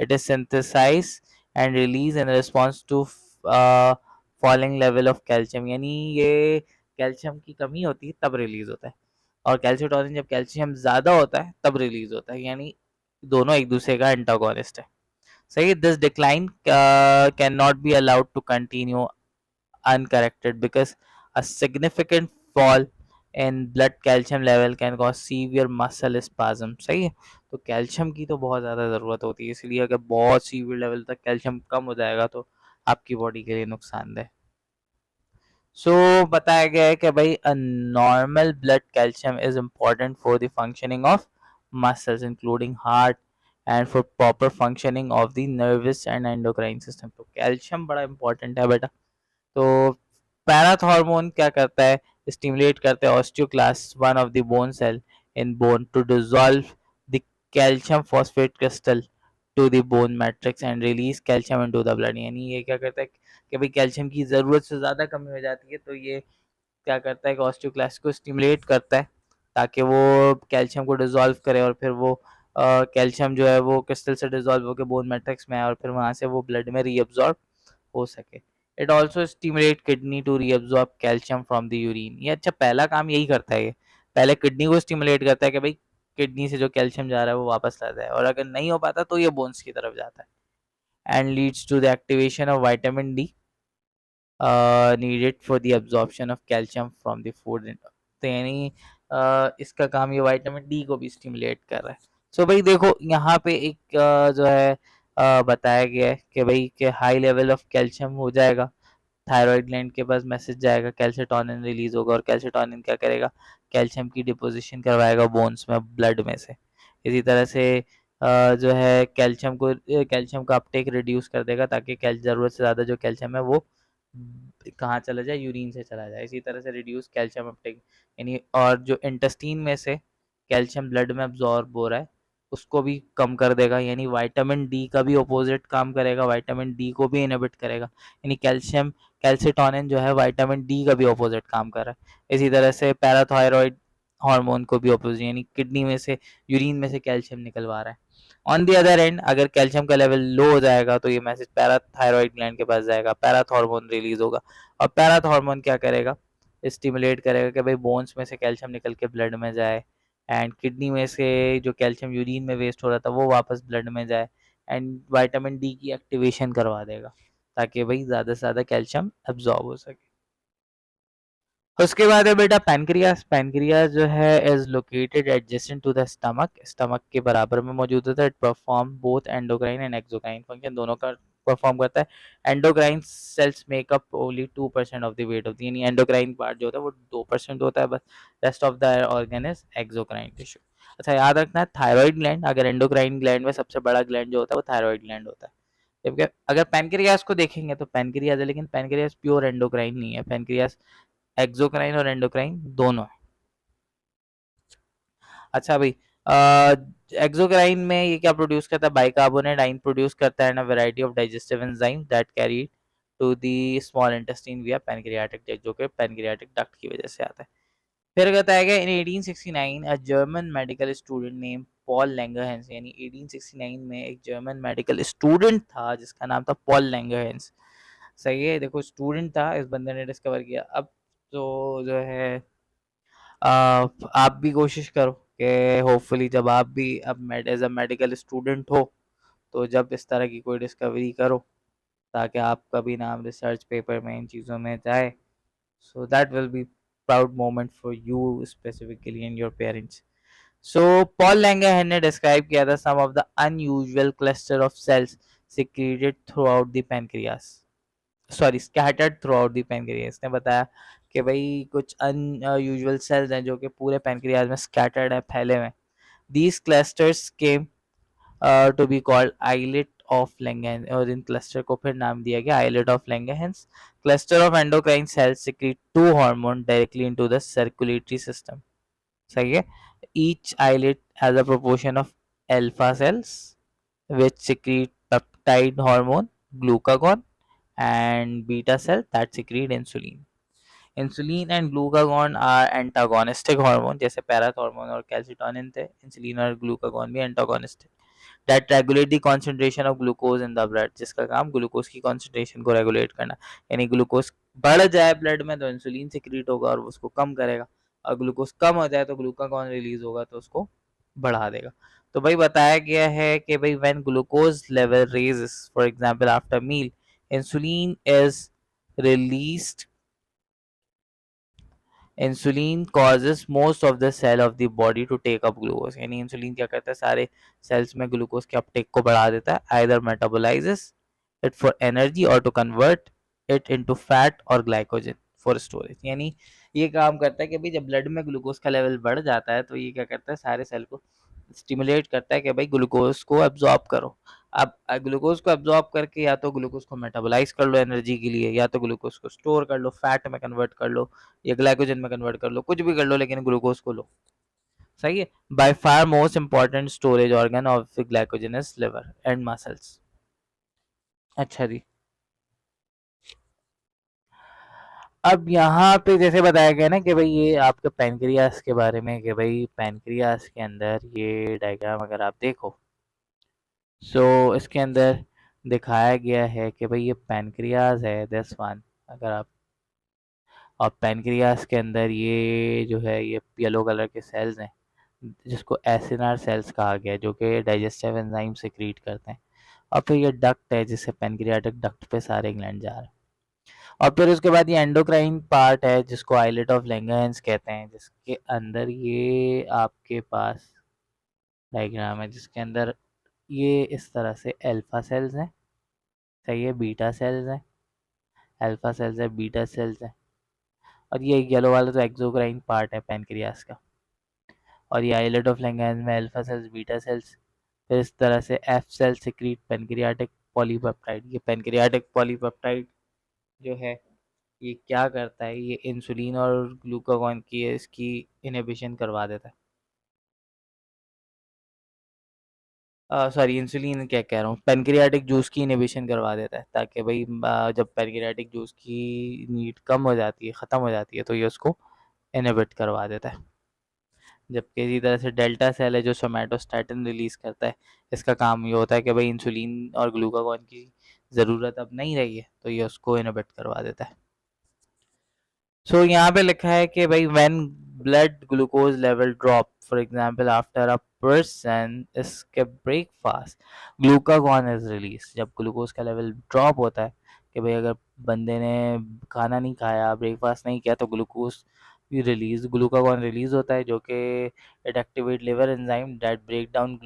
It is synthesise and release in response to falling level of calcium, यानी ये कैल्शियम की कमी होती है तब रिलीज होता है, और कैल्शियोटोनिन जब कैल्शियम ज्यादा होता है तब रिलीज होता है, यानी दोनों एक दूसरे का एंटागोनिस्ट है। सही, this decline can not be allowed to continue uncorrected because a significant fall in blood calcium level can cause severe muscle spasm। सही है, तो कैल्शियम की तो बहुत ज़्यादा ज़रूरत होती है, इसलिए अगर बहुत सीवियर लेवल तक कैल्शियम कम हो जाएगा तो आपकी बॉडी के लिए नुकसानदेह। बताया गया है कि भाई a normal blood calcium is important for the functioning of muscles including heart and for proper functioning of the nervous and endocrine system. तो कैल्शियम बड़ा इंपॉर्टेंट है बेटा। तो पैराथ हार्मोन क्या करता है, स्टिमुलेट करता है osteoclast one of the bone cell in bone to dissolve the calcium phosphate crystal to the bone matrix and release calcium into the blood. यानी ये क्या करता है कि भाई कैल्शियम की ज़रूरत से ज़्यादा कमी हो जाती है तो ये क्या करता है कि ऑस्टियोक्लास्ट को स्टिमुलेट करता है ताकि वो कैल्शियम को डिसॉल्व करे और फिर वो कैल्शियम जो है वो क्रिस्टल से डिसॉल्व होकर बोन मैट्रिक्स में आए और फिर वहाँ से वो ब्लड में रीअब्जॉर्ब हो सके। It also stimulate kidney to reabsorb calcium from the urine. ये अच्छा पहला काम यही करता है, ये पहले किडनी को स्टिमुलेट करता है कि भाई किडनी से जो कैल्शियम जा रहा है वो वापस लाता है, और अगर नहीं हो पाता तो ये बोन्स की तरफ जाता है। And leads to the activation of vitamin D needed for the absorption of calcium from the food. तो यानी इसका काम ये विटामिन डी को भी स्टिमुलेट कर रहा है। सो भाई देखो यहाँ पे एक जो है बताया गया है कि भाई कि हाई लेवल ऑफ कैल्शियम हो जाएगा, थायराइड ग्लैंड के पास मैसेज जाएगा, कैल्शियोटोनिन रिलीज होगा, और कैल्शियोटोनिन क्या करेगा, कैल्शियम की डिपोजिशन करवाएगा बोन्स में, ब्लड में से। इसी तरह से जो है कैल्शियम का अपटेक रिड्यूस कर देगा, ताकि ज़रूरत से ज़्यादा जो कैल्शियम है वो कहाँ चला जाए, यूरिन से चला जाए। इसी तरह से रिड्यूस कैल्शियम अपटेक, यानी और जो इंटेस्टीन में से कैल्शियम ब्लड में अब्जॉर्ब हो रहा है उसको भी कम कर देगा, यानी विटामिन डी का भी ऑपोजिट काम करेगा, विटामिन डी को भी इनहिबिट करेगा। यानी कैल्सिटोनिन जो है विटामिन डी का भी ऑपोजिट काम कर रहा है। इसी तरह से पैराथायरॉयड हार्मोन को भी ऑपोजिट, यानी किडनी में से, यूरिन में से कैल्शियम निकलवा रहा है। ऑन दी अदर एंड अगर कैल्शियम का लेवल लो हो जाएगा तो ये मैसेज पैराथायरॉयड ग्लैंड के पास जाएगा, पैराथ हार्मोन रिलीज होगा। और पैराथ हार्मोन क्या करेगा, स्टिमुलेट करेगा कि भाई बोन्स में से कैल्शियम निकल के ब्लड में जाए, एंड किडनी में से जो कैल्शियम यूरिन में वेस्ट हो रहा था वो वापस ब्लड में जाए, एंड विटामिन डी की एक्टिवेशन करवा देगा, ताकि भाई ज़्यादा से ज़्यादा कैल्शियम एब्जॉर्ब हो सके। उसके बाद है बेटा पैनक्रियास। पैनक्रियास जो है is located adjacent to the stomach, stomach के बराबर में मौजूद होता है। It perform both endocrine and exocrine function, दोनों का परफॉर्म करता है। Endocrine cells make up only 2% of the weight of the, यानी एंडोक्राइन पार्ट जो होता है वो 2% होता है बस, rest of the organ is exocrine tissue. अच्छा याद रखना है, थायराइड ग्लैंड, अगर एंडोक्राइन ग्लैंड में सबसे बड़ा ग्लैंड जो होता है वो थायराइड ग्लैंड होता है। जबकि अगर पैनक्रियास को देखेंगे तो पैनक्रियास है, लेकिन पैनक्रियास प्योर एंडोक्राइन नहीं है, पैनक्रियास एक्सोक्राइन और एंडोक्राइन दोनों है। अच्छा भाई, एक्सोक्राइन में ये क्या प्रोड्यूस करता है, बाइकार्बोनेट आयन प्रोड्यूस करता है, and a variety of digestive enzyme that carry to the small intestine via pancreatic duct, जो कि पैनक्रियाटिक डक्ट की वजह से आता है। फिर बताया गया इन 1869 a German medical student name Paul Langerhans, यानी 1869 में एक जर्मन मेडिकल स्टूडेंट था जिसका नाम था पॉल लैंगरहैंस। सही है, देखो स्टूडेंट था, इस बंदे ने डिस्कवर किया। अब तो जो है आप भी कोशिश करो कि होपफुली जब आप भी अब एज अ मेडिकल स्टूडेंट हो तो जब इस तरह की कोई डिस्कवरी करो, ताकि आपका भी नाम रिसर्च पेपर में इन चीज़ों में जाए, so that will be proud moment for you specifically and your parents. So Paul Langerhans ने डिस्क्राइब किया था some of the unusual cluster of cells secreted throughout the pancreas, sorry scattered throughout the pancreas. ने बताया कि भाई कुछ unusual sales हैं जो कि पूरे पैनक्रियास में स्कैटर्ड है, फैले हुए। These clusters came to be called islet of Langerhans, और इन क्लस्टर को फिर नाम दिया गया islet of Langerhans. Cluster of endocrine cells secrete two hormone directly into the circulatory system. सही है, each islet has a proportion of alpha cells which secrete peptide hormone glucagon and beta cell that secrete insulin. Insulin and glucagon are antagonistic hormone, जैसे parathormone और calcitonin थे, insulin और glucagon भी antagonistic. That regulate the concentration of glucose in the blood, जिसका काम glucose की concentration को regulate करना, यानी ग्लूकोज बढ़ जाए ब्लड में तो इंसुलिन सिक्रीट होगा और उसको कम करेगा, और ग्लूकोज कम हो जाए तो ग्लूकागॉन रिलीज होगा तो उसको बढ़ा देगा। तो भाई बताया गया है कि भाई when glucose level rises for example after meal, insulin is released, insulin causes most of the cell of the body to take up glucose, यानी इंसुलिन क्या करता है, सारे सेल्स में ग्लूकोज के अपटेक को बढ़ा देता है, either metabolises it for energy or to convert it into fat or glycogen for storage. यानी ये काम करता है कि भाई जब ब्लड में ग्लूकोज का लेवल बढ़ जाता है तो ये क्या करता है, सारे सेल को स्टिमुलेट करता है कि भाई ग्लूकोज को एब्जॉर्ब करो। अब ग्लूकोज को एब्जॉर्ब करके या तो ग्लूकोज को मेटाबोलाइज कर लो एनर्जी के लिए, या तो ग्लूकोज को स्टोर कर लो, फैट में कन्वर्ट कर लो, या ग्लाइकोजन में कन्वर्ट कर लो, कुछ भी कर लो लेकिन ग्लूकोज को लो। सही है, by far most important storage organ of glycogen is liver and muscles. अच्छा जी, अब यहाँ पे जैसे बताया गया ना कि भाई ये आपके पैनक्रियास के बारे में, कि भाई पैनक्रियास के अंदर ये डायग्राम अगर आप देखो, सो इसके अंदर दिखाया गया है कि भाई ये पैनक्रियास है दिस वन। अगर आप, और पैनक्रियास के अंदर ये जो है ये येलो कलर के सेल्स हैं जिसको एसिनार सेल्स कहा गया है, जो कि डाइजेस्टिव एंजाइम सिक्रीट करते हैं। और फिर ये डक्ट है जिससे पैनक्रियाटिक डक्ट पे सारे ग्लैंड जा रहे हैं। और फिर उसके बाद ये एंडोक्राइन पार्ट है जिसको आइलेट ऑफ लैंगरहैंस कहते हैं, जिसके अंदर ये आपके पास डायग्राम है जिसके अंदर ये इस तरह से अल्फा सेल्स हैं, सही है, बीटा सेल्स हैं, अल्फा सेल्स है, बीटा सेल्स है, और ये येलो वाला तो एक्सोक्राइन पार्ट है पैनक्रियास का, और ये आइलेट ऑफ लैंगरहैंस में अल्फा सेल्स, बीटा सेल्स, फिर इस तरह से F cell secrete pancreatic polypeptide. ये पेनक्रियाटिक पॉलीपेप्टाइड जो है ये क्या करता है, ये इंसुलिन और ग्लूकागॉन की इसकी इनहिबिशन करवा देता है। सॉरी, इंसुलिन क्या कह रहा हूँ, पेनक्रियाटिक जूस की इनहिबिशन करवा देता है, ताकि भाई जब पेनक्रियाटिक जूस की नीड कम हो जाती है, ख़त्म हो जाती है, तो ये उसको इनहिबिट करवा देता है। जबकि इसी तरह से डेल्टा सेल है जो सोमैटोस्टैटिन रिलीज़ करता है, इसका काम ये होता है कि भाई इंसुलिन और ग्लूकागॉन की ज़रूरत अब नहीं रही है, तो ये उसको इनहिबिट करवा देता है। सो यहाँ पे लिखा है कि भाई when blood glucose level drop, for example after a person skip breakfast, glucagon is release. जब ग्लूकोज का लेवल ड्रॉप होता है कि भाई अगर बंदे ने खाना नहीं खाया, ब्रेकफास्ट नहीं किया, तो ग्लूकोज रिलीज, ग्लूकागॉन रिलीज होता है, जो कि it activate liver enzyme that break down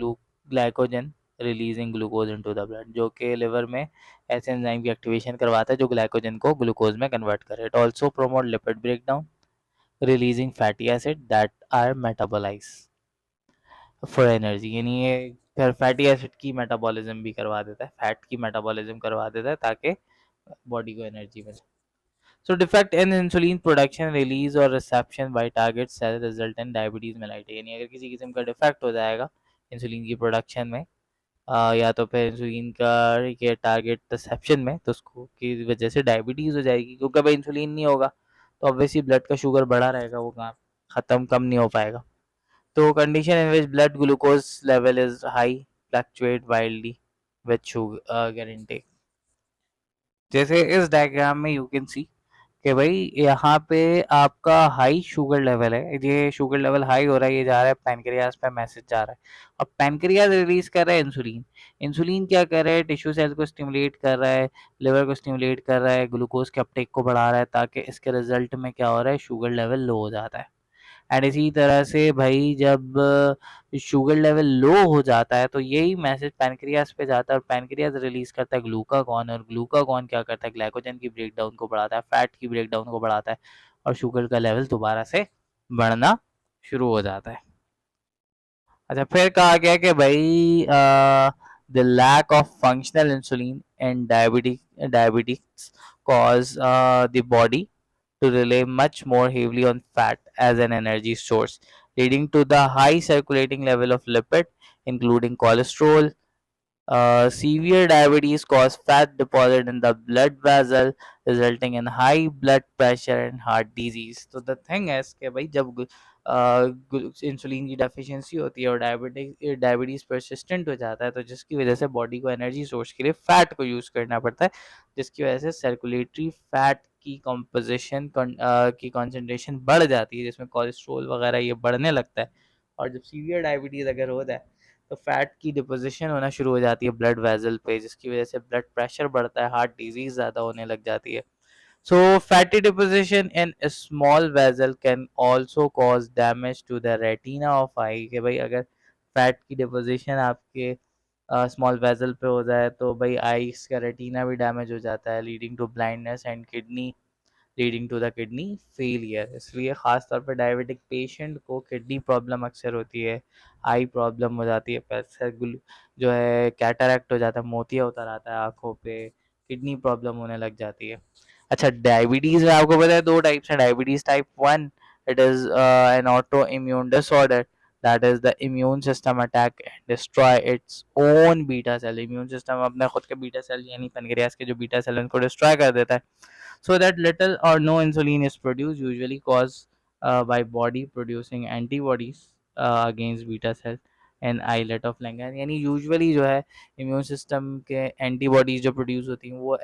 glycogen releasing glucose into the blood, जो कि लिवर में ऐसे एंजाइम की एक्टिवेशन करवाता है जो ग्लाइकोजन को ग्लूकोज में कन्वर्ट करे। It also promote lipid breakdown releasing fatty acid that are metabolise for energy, यानी ये फिर फैटी एसिड की मेटाबॉलिज्म भी करवा देता है, फैट की मेटाबॉलिज्म करवा देता है ताकि बॉडी को एनर्जी मिले। So defect in insulin production, release और reception by target cell result in diabetes mellitus, यानी अगर किसी किस्म का डिफेक्ट हो जाएगा इंसुलिन की प्रोडक्शन में या तो फिर इंसुलिन का के टारगेट रिसेप्शन में, तो उसको की वजह से डायबिटीज़ हो जाएगी, क्योंकि भाई इंसुलिन नहीं होगा तो ऑब्वियसली ब्लड का शुगर बढ़ा रहेगा, वो कहाँ ख़त्म कम नहीं हो पाएगा। तो condition in which blood glucose level is high fluctuate wildly with sugar intake. जैसे इस डायग्राम में यू कैन सी कि भाई यहाँ पे आपका हाई शुगर लेवल है, ये शुगर लेवल हाई हो रहा है, ये जा रहा है पैनक्रियास पे, मैसेज जा रहा है, और पैनक्रियास रिलीज कर रहा है इंसुलिन। इंसुलिन क्या कर रहा है, टिश्यू सेल को स्टिमुलेट कर रहा है, लिवर को स्टिमुलेट कर रहा है, ग्लूकोज के अपटेक को बढ़ा रहा है, ताकि इसके रिजल्ट में क्या हो रहा है, शुगर लेवल लो हो जाता है। एंड इसी तरह से भाई जब शुगर लेवल लो हो जाता है तो यही मैसेज पैनक्रियास पे जाता है, और पैनक्रियास रिलीज करता है ग्लूकागॉन, और ग्लूकागॉन क्या करता है, ग्लाइकोजन की ब्रेकडाउन को बढ़ाता है, फैट की ब्रेकडाउन को बढ़ाता है, और शुगर का लेवल दोबारा से बढ़ना शुरू हो जाता है। अच्छा, फिर कहा गया कि भाई the lack of functional insulin and diabetics cause the body to rely much more heavily on fat as an energy source, leading to the high circulating level of lipid, including cholesterol. Severe diabetes cause fat deposit in the blood vessel, resulting in high blood pressure and heart disease. तो the thing is कि भाई जब insulin की deficiency होती है और diabetes persistent हो जाता है, तो जिसकी वजह से बॉडी को एनर्जी सोर्स के लिए फैट को यूज़ करना पड़ता है, जिसकी वजह से सर्कुलेटरी फैट की कंपोजिशन की कंसंट्रेशन बढ़ जाती है, जिसमें कोलेस्ट्रॉल वगैरह ये बढ़ने लगता है। और जब सीवियर डायबिटीज़ अगर होता है तो फैट की डिपोजिशन होना शुरू हो जाती है ब्लड वेसल पे, जिसकी वजह से ब्लड प्रेशर बढ़ता है, हार्ट डिजीज ज़्यादा होने लग जाती है। So fatty deposition in small vessel can also cause damage to the retina of eye, कि भाई अगर फैट की डिपोजिशन आपके स्मॉल वेसल पे हो जाए तो भाई आईज का रेटिना भी डैमेज हो जाता है, leading to blindness and kidney leading to the kidney failure. इसलिए ख़ास तौर पे डायबिटिक पेशेंट को किडनी प्रॉब्लम अक्सर होती है, आई प्रॉब्लम हो जाती है, पैसा जो है कैटरैक्ट हो जाता है, मोतिया उतर आता है आँखों पे, किडनी प्रॉब्लम होने लग जाती है। अच्छा, डायबिटीज़ में आपको पता है 2 टाइप्स हैं, diabetes type 1 it is an autoimmune disorder, that is the immune system attack and destroy its own beta cell. Immune system अपने खुद के बीटा सेल यानी पैनक्रियास के जो बीटा सेल हैं उनको डिस्ट्रॉय कर देता है, so that little or no insulin is produced, usually caused by body producing antibodies against beta cell and islet of Langerhans। यानी यूजुअली जो है इम्यून सिस्टम के एंटीबॉडीज जो प्रोड्यूस होती हैं वो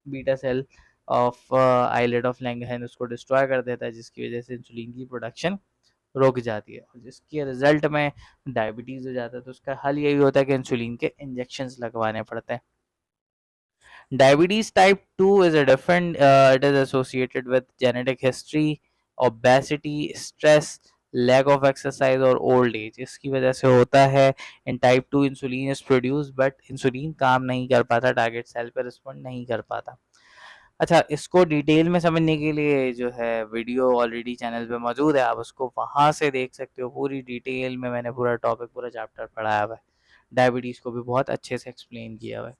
beta cell of islet of Langerhans उसको destroy कर देता है, जिसकी वजह से इंसुलिन की प्रोडक्शन रुक जाती है, और जिसके रिजल्ट में डायबिटीज़ हो जाता है। तो उसका हल यही होता है कि इंसुलिन के इंजेक्शंस लगवाने पड़ते हैं। Diabetes type 2 is a different, it is associated with genetic history, obesity, stress, lack of exercise और old age. इसकी वजह से होता है. In type 2 insulin is produced but insulin काम नहीं कर पाता, टारगेट सेल पर रिस्पॉन्ड नहीं कर पाता. अच्छा, इसको डिटेल में समझने के लिए जो है वीडियो ऑलरेडी चैनल पे मौजूद है, आप उसको वहाँ से देख सकते हो. पूरी डिटेल में मैंने पूरा टॉपिक, पूरा चैप्टर पढ़ाया हुआ है. डायबिटीज़ को भी बहुत अच्छे से एक्सप्लेन किया हुआ है.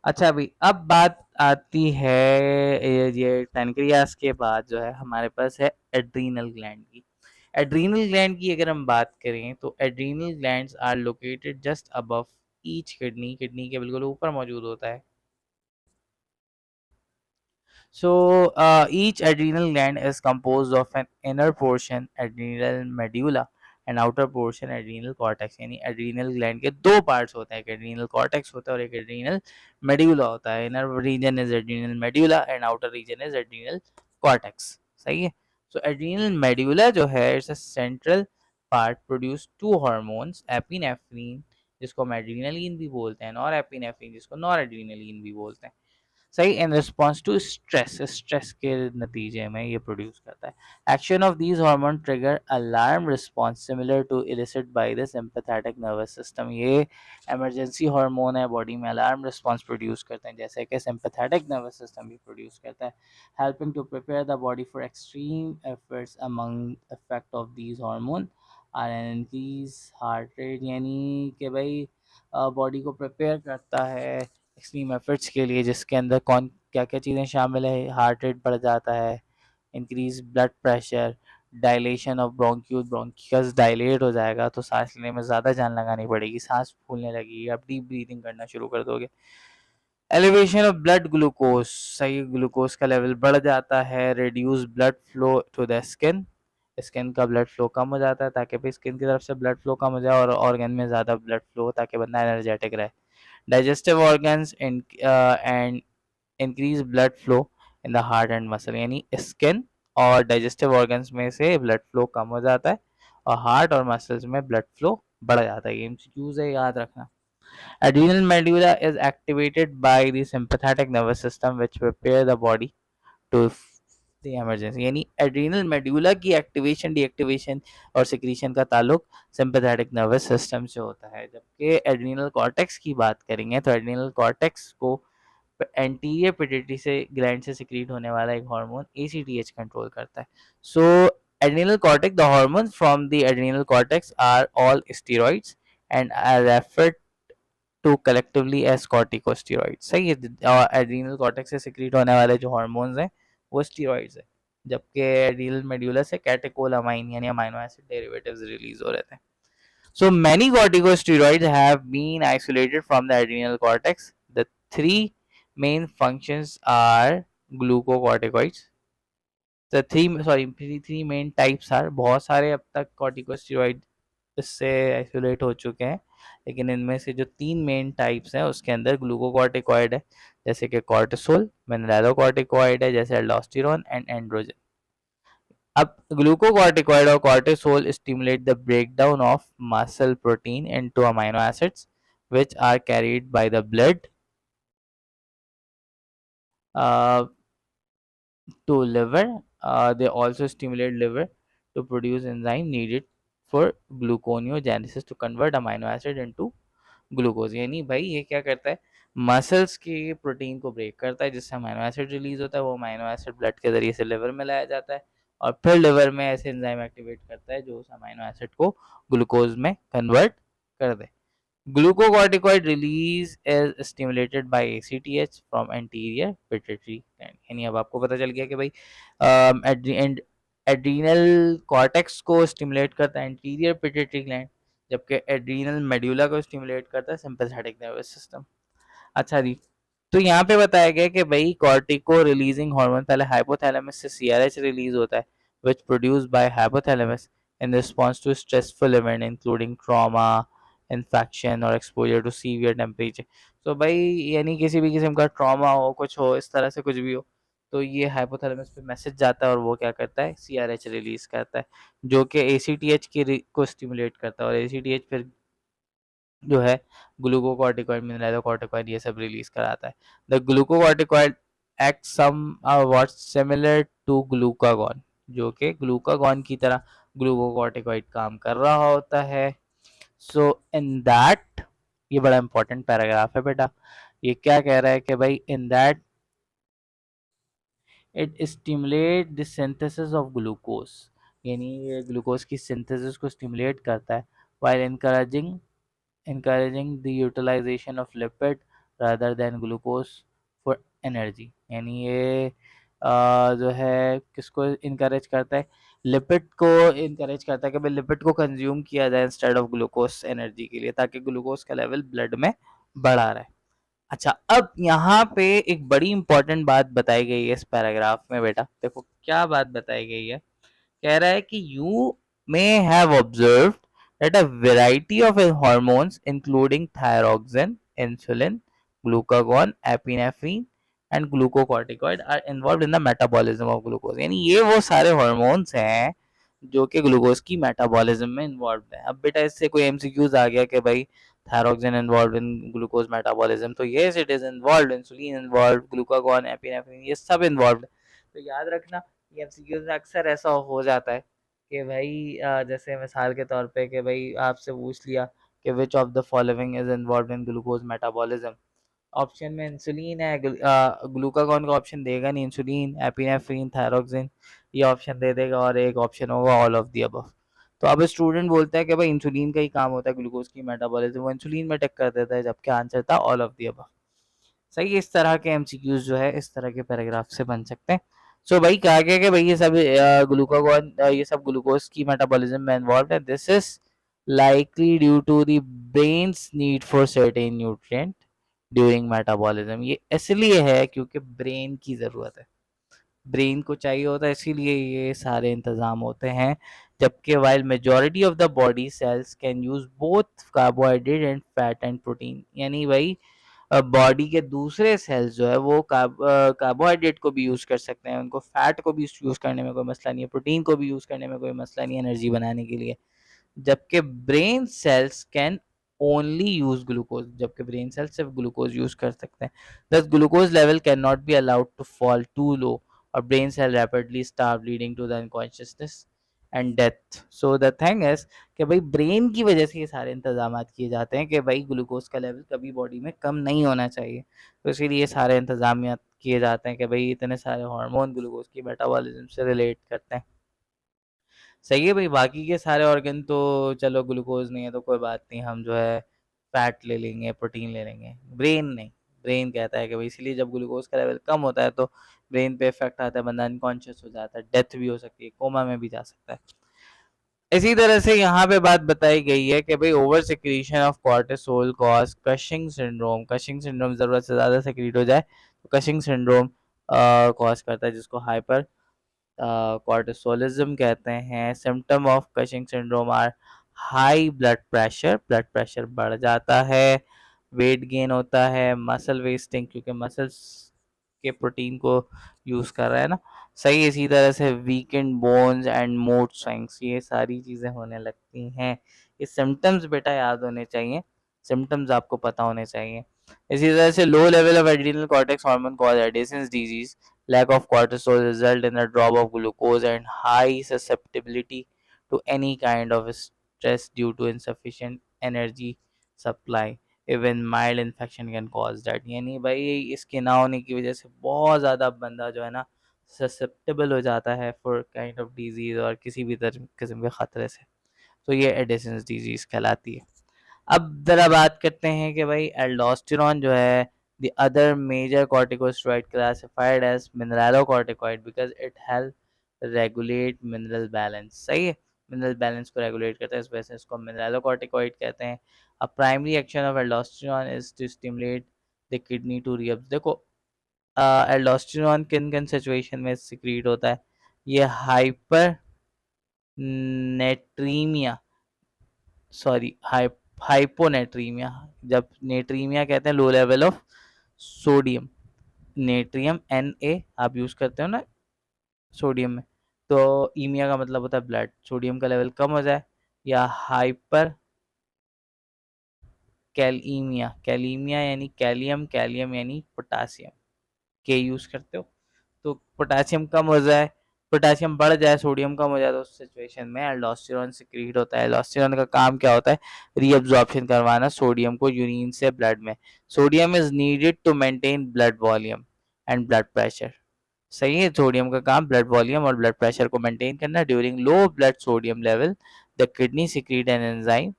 अच्छा, अभी अब बात आती है ये पैनक्रियास के बाद जो है हमारे पास है एड्रीनल ग्लैंड की. एड्रीनल ग्लैंड की अगर हम बात करें तो adrenal glands are located just above each kidney. Kidney के बिल्कुल ऊपर मौजूद होता है. So each adrenal gland is composed of an inner portion adrenal medulla and outer portion adrenal cortex. यानी adrenal gland के दो parts होते हैं, एक adrenal cortex होता है और एक adrenal medulla होता है. Inner region is adrenal medulla and outer region is adrenal cortex. सही है. So adrenal medulla जो है it's a central part produce two hormones epinephrine जिसको हम adrenaline भी बोलते हैं और epinephrine जिसको noradrenaline भी बोलते हैं. सही. In response to stress, stress के नतीजे में ये प्रोड्यूस करता है. Action of these hormone trigger alarm response similar to elicit by the sympathetic nervous system. ये इमरजेंसी हार्मोन है, बॉडी में अलार्म रिस्पॉन्स प्रोड्यूस करते हैं जैसे कि सिंपैथेटिक नर्वस सिस्टम भी प्रोड्यूस करता है. Helping to prepare the body for extreme efforts. Among effect of these hormone are an increase heart rate. यानी कि भाई बॉडी को प्रिपेयर करता है एक्सट्रीम एफर्ट्स के लिए, जिसके अंदर कौन क्या क्या चीज़ें शामिल है. हार्ट रेट बढ़ जाता है, increase blood pressure, dilation of bronchiole, bronchus dilate हो जाएगा तो सांस लेने में ज़्यादा जान लगानी पड़ेगी, सांस फूलने लगेगी, आप डीप ब्रीथिंग करना शुरू कर दोगे. Elevation of blood glucose. सही, ग्लूकोज का लेवल बढ़ जाता है. Reduce blood flow to the skin. Skin का ब्लड फ्लो कम हो जाता है ताकि भाई स्किन की तरफ से ब्लड फ्लो कम हो जाए और ऑर्गन में ज़्यादा ब्लड फ्लो हो ताकि बंदा एनर्जेटिक रहे. Digestive organs and increase blood flow in the heart and muscle. यानी स्किन और डाइजेस्टिव ऑर्गन्स में से ब्लड फ्लो कम हो जाता है और हार्ट और मसल्स में ब्लड फ्लो बढ़ जाता है. ये एमसीक्यूज है, याद रखना. Adrenal medulla is activated by the sympathetic nervous system which prepare the body to the emergency. यानी एड्रीनल मेड्यूला की एक्टिवेशन, डीएक्टिवेशन और सिक्रीशन का ताल्लुक सिंपैथेटिक नर्वस सिस्टम से होता है. जबकि एड्रीनल कॉर्टेक्स की बात करेंगे तो एड्रीनल कॉर्टेक्स को एंटीरियर पिट्यूटरी से ग्लैंड से सिक्रीट होने वाला एक हार्मोन एसीटीएच कंट्रोल करता है. So adrenal cortex, the hormones from the adrenal cortex are all steroids and are referred to collectively as corticosteroid. सही है. एड्रीनल कॉर्टेक्स से सिक्रीट होने वाले जो हार्मोन्स हैं वो स्टेरॉइड्स है, जबकि एड्रीनल मेड्यूला से कैटेकोलामाइन यानी अमाइनो एसिड डेरिवेटिव्स रिलीज हो रहे थे. So many corticosteroids have been isolated from the adrenal cortex. The three main functions are glucocorticoids. The three main types are, बहुत सारे अब तक corticosteroid इससे आइसोलेट हो चुके हैं, लेकिन इनमें से जो तीन मेन टाइप्स हैं उसके अंदर ग्लूकोकॉर्टिकॉइड है जैसे कि कॉर्टिसोल, मिनरलोकॉर्टिकॉइड है जैसे एल्डोस्टेरोन एंड एंड्रोजन. अब ग्लूकोकॉर्टिकॉइड और cortisol stimulate the breakdown of muscle protein into amino acids which are carried by the blood uh, to liver. They also stimulate liver to produce enzyme needed for gluconeogenesis to convert amino acid into glucose. यानी भाई ये क्या करता है, muscles के protein को break करता है जिससे अमीनो एसिड रिलीज होता है. वो अमीनो एसिड ब्लड के जरिए से लिवर में लाया जाता है और फिर लिवर में ऐसे एंजाइम एक्टिवेट करता है जो उस अमीनो एसिड को ग्लूकोज में कन्वर्ट कर दे. Glucocorticoid release is stimulated by ACTH from anterior pituitary gland. यानी अब आपको पता चल गया कि भाई एड्रीनल कॉर्टेक्स को स्टिमुलेट करता है एंटीरियर पिट्यूटरी ग्लैंड, जबकि एड्रीनल मेड्यूला को स्टिमुलेट करता है सिंपैथेटिक नर्वस सिस्टम. अच्छा जी, तो यहाँ पे बताया गया कि भाई कॉर्टिको रिलीजिंग हार्मोन पहले हाइपोथैलेमस से सीआरएच रिलीज होता है which produce by hypothalamus in response to stressful event including trauma, infection और एक्सपोजर टू सीवियर टेम्परेचर. तो भाई यानी किसी भी किस्म का ट्रॉमा हो, कुछ हो, इस तरह से कुछ भी हो, तो ये हाइपोथैलेमस पे मैसेज जाता है और वो क्या करता है, सीआरएच रिलीज करता है जो कि एसीटीएच की को स्टिमुलेट करता है और एसीटीएच फिर जो है ग्लूकोकॉर्टिकॉइड, मिनरलोकॉर्टिकॉइड ये सब रिलीज कराता है। The glucocorticoid act somewhat similar to glucagon, जो कि ग्लूकागॉन की तरह ग्लूकोकॉर्टिकॉइड काम कर रहा होता है। सो इन दैट, ये बड़ा इंपॉर्टेंट पैराग्राफ है बेटा। ये क्या कह रहा है कि भाई in that it stimulate the synthesis of glucose, यानी ये ग्लूकोज की सिंथेसिस को स्टिमुलेट करता है, while encouraging the utilization of lipid rather than glucose for energy। यानी ये जो है किसको इनकरेज करता है, लिपिड को इनकरेज करता है कि भाई लिपिड को कंज्यूम किया जाए इंस्टेड ऑफ ग्लूकोज एनर्जी के लिए, ताकि ग्लूकोज का लेवल ब्लड में बढ़ा रहे। अच्छा, अब यहाँ पे एक बड़ी इंपॉर्टेंट बात बताई गई है इस पैराग्राफ में बेटा, देखो क्या बात बताई गई है। कह रहा है कि you may have observed that a variety of hormones including thyroxine, insulin, glucagon, epinephrine and glucocorticoid are involved in the metabolism of glucose। यानी ये वो सारे hormones हैं जो कि ग्लूकोज की मेटाबॉलिज्म में इन्वॉल्व है। अब बेटा इससे कोई एमसीक्यूज आ गया कि भाई thyroxine involve in glucose metabolism, तो yes it is involve, insulin involve, glucagon, epinephrine ये सब इन्वॉल्व है। तो याद रखना ये एमसीक्यूज में अक्सर ऐसा हो जाता है कि भाई जैसे मिसाल के तौर पे कि भाई आपसे पूछ लिया कि which of the following is involve in glucose metabolism, option में इंसुलिन है, ग्लूकागॉन का ऑप्शन देगा नहीं, इंसुलिन, एपिनेफ्रिन, थायरोक्सिन ये ऑप्शन दे देगा, और एक ऑप्शन होगा ऑल ऑफ दी अबव। तो अब स्टूडेंट बोलता है कि भाई इंसुलिन का ही काम होता है ग्लूकोज की मेटाबॉलिज्म, वो इंसुलिन में टिक कर देता है, जबकि आंसर था ऑल ऑफ दी अबव। सही है, इस तरह के एमसीक्यूज जो है इस तरह के पैराग्राफ से बन सकते हैं। सो भाई कहा गया कि भाई ये सब ग्लूकागॉन ये सब ग्लूकोज की मेटाबॉलिज्म में इन्वॉल्व है। This is likely due to the brain's need for certain nutrient during metabolism. ये इसलिए है क्योंकि ब्रेन की ज़रूरत है, ब्रेन को चाहिए होता है, इसीलिए ये सारे इंतज़ाम होते हैं। जबकि while majority of the body cells can use both carbohydrate and fat and protein, यानी भाई बॉडी के दूसरे सेल्स जो है वो कार्बोहाइड्रेट को भी यूज़ कर सकते हैं, उनको फैट को भी यूज़ करने में कोई मसला नहीं है, प्रोटीन को भी यूज़ करने में कोई मसला नहीं है एनर्जी बनाने के लिए। जबकि brain cells can only use glucose, जबकि ब्रेन सेल्स सिर्फ ग्लूकोज यूज कर सकते हैं। Thus glucose level can not be allowed to fall too low और brain cell rapidly starve leading to the unconsciousness and death. So the thing is कि भाई brain की वजह से ये सारे इंतजाम किए जाते हैं कि भाई ग्लूकोज का लेवल कभी बॉडी में कम नहीं होना चाहिए, तो इसीलिए सारे इंतजाम किए जाते हैं कि भाई इतने सारे हार्मोन ग्लूकोज की मेटाबॉलिज्म से रिलेट करते हैं। सही है भाई, बाकी के सारे ऑर्गन तो चलो ग्लूकोज नहीं है तो कोई बात नहीं, हम जो है फैट ले लेंगे, प्रोटीन ले लेंगे, ब्रेन नहीं। ब्रेन कहता है कि भाई इसलिए जब ग्लूकोज का लेवल कम होता है तो ब्रेन पे इफेक्ट आता है, बंदा अनकॉन्शियस हो जाता है, डेथ भी हो सकती है, कोमा में भी जा सकता है। इसी तरह से यहाँ पे बात बताई गई है कि भाई over secretion of cortisol cause Cushing syndrome. Cushing syndrome ज़रूरत से ज़्यादा सिक्रीट हो जाए तो कशिंग सिंड्रोम कॉज करता है, जिसको हाइपर कॉर्टिसोलिज्म कहते हैं। Symptom of Cushing syndrome are high blood pressure बढ़ जाता है, वेट गेन होता है, मसल वेस्टिंग क्योंकि मसल्स के प्रोटीन को यूज़ कर रहा है ना, सही। इसी तरह से weakened bones and mood swings, ये सारी चीज़ें होने लगती हैं। ये सिम्टम्स बेटा याद होने चाहिए, सिम्टम्स आपको पता होने चाहिए। इसी तरह से low level of adrenal cortex hormone cause Edison's disease, lack of cortisol result in a drop of glucose and high susceptibility to any kind of stress due to insufficient energy supply। Even mild infection can cause that। यानी भाई इसके ना होने की वजह से बहुत ज़्यादा बंदा जो है ना ससेप्टेबल हो जाता है फॉर काइंड ऑफ डिजीज़ और किसी भी तरह किस्म के ख़तरे से, तो ये एडिसन्स डिजीज़ कहलाती है। अब ज़रा बात करते हैं कि भाई एल्डोस्टेरॉन जो है the other major corticosteroid classified as mineralocorticoid because it help regulate mineral balance। सही है, मिनरल बैलेंस को रेगुलेट करता है, इस वजह से इसको मिनरलोकॉर्टिकॉइड कहते हैं। A primary action of aldosterone is to stimulate the kidney to रीअब। देखो एल्डोस्टेरॉन किन किन सिचुएशन में सिक्रीट होता है, ये हाइपर नेट्रीमिया, सॉरी हाइपोनेट्रीमिया, जब नेट्रीमिया कहते हैं low level of sodium, natrium Na आप यूज करते हो ना सोडियम में, तो ईमिया का मतलब होता है ब्लड, सोडियम का लेवल कम हो जाए, या हाइपर कैलीमिया, कैलीमिया यानी कैलियम, कैलियम यानी पोटासियम, के यूज करते हो तो पोटासियम कम हो जाए, पोटासियम बढ़ जाए, सोडियम कम हो जाए, तो उस सिचुएशन में एल्डोस्टेरोन सिक्रीट होता है। एल्डोस्टेरोन का काम क्या होता है? रीअब्जॉर्प्शन करवाना सोडियम को यूरिन से ब्लड में। Sodium is needed to maintain blood volume and blood pressure. सही है, सोडियम का काम ब्लड वॉल्यूम और ब्लड प्रेशर को मेंटेन करना। During low blood sodium level the kidney secrete an enzyme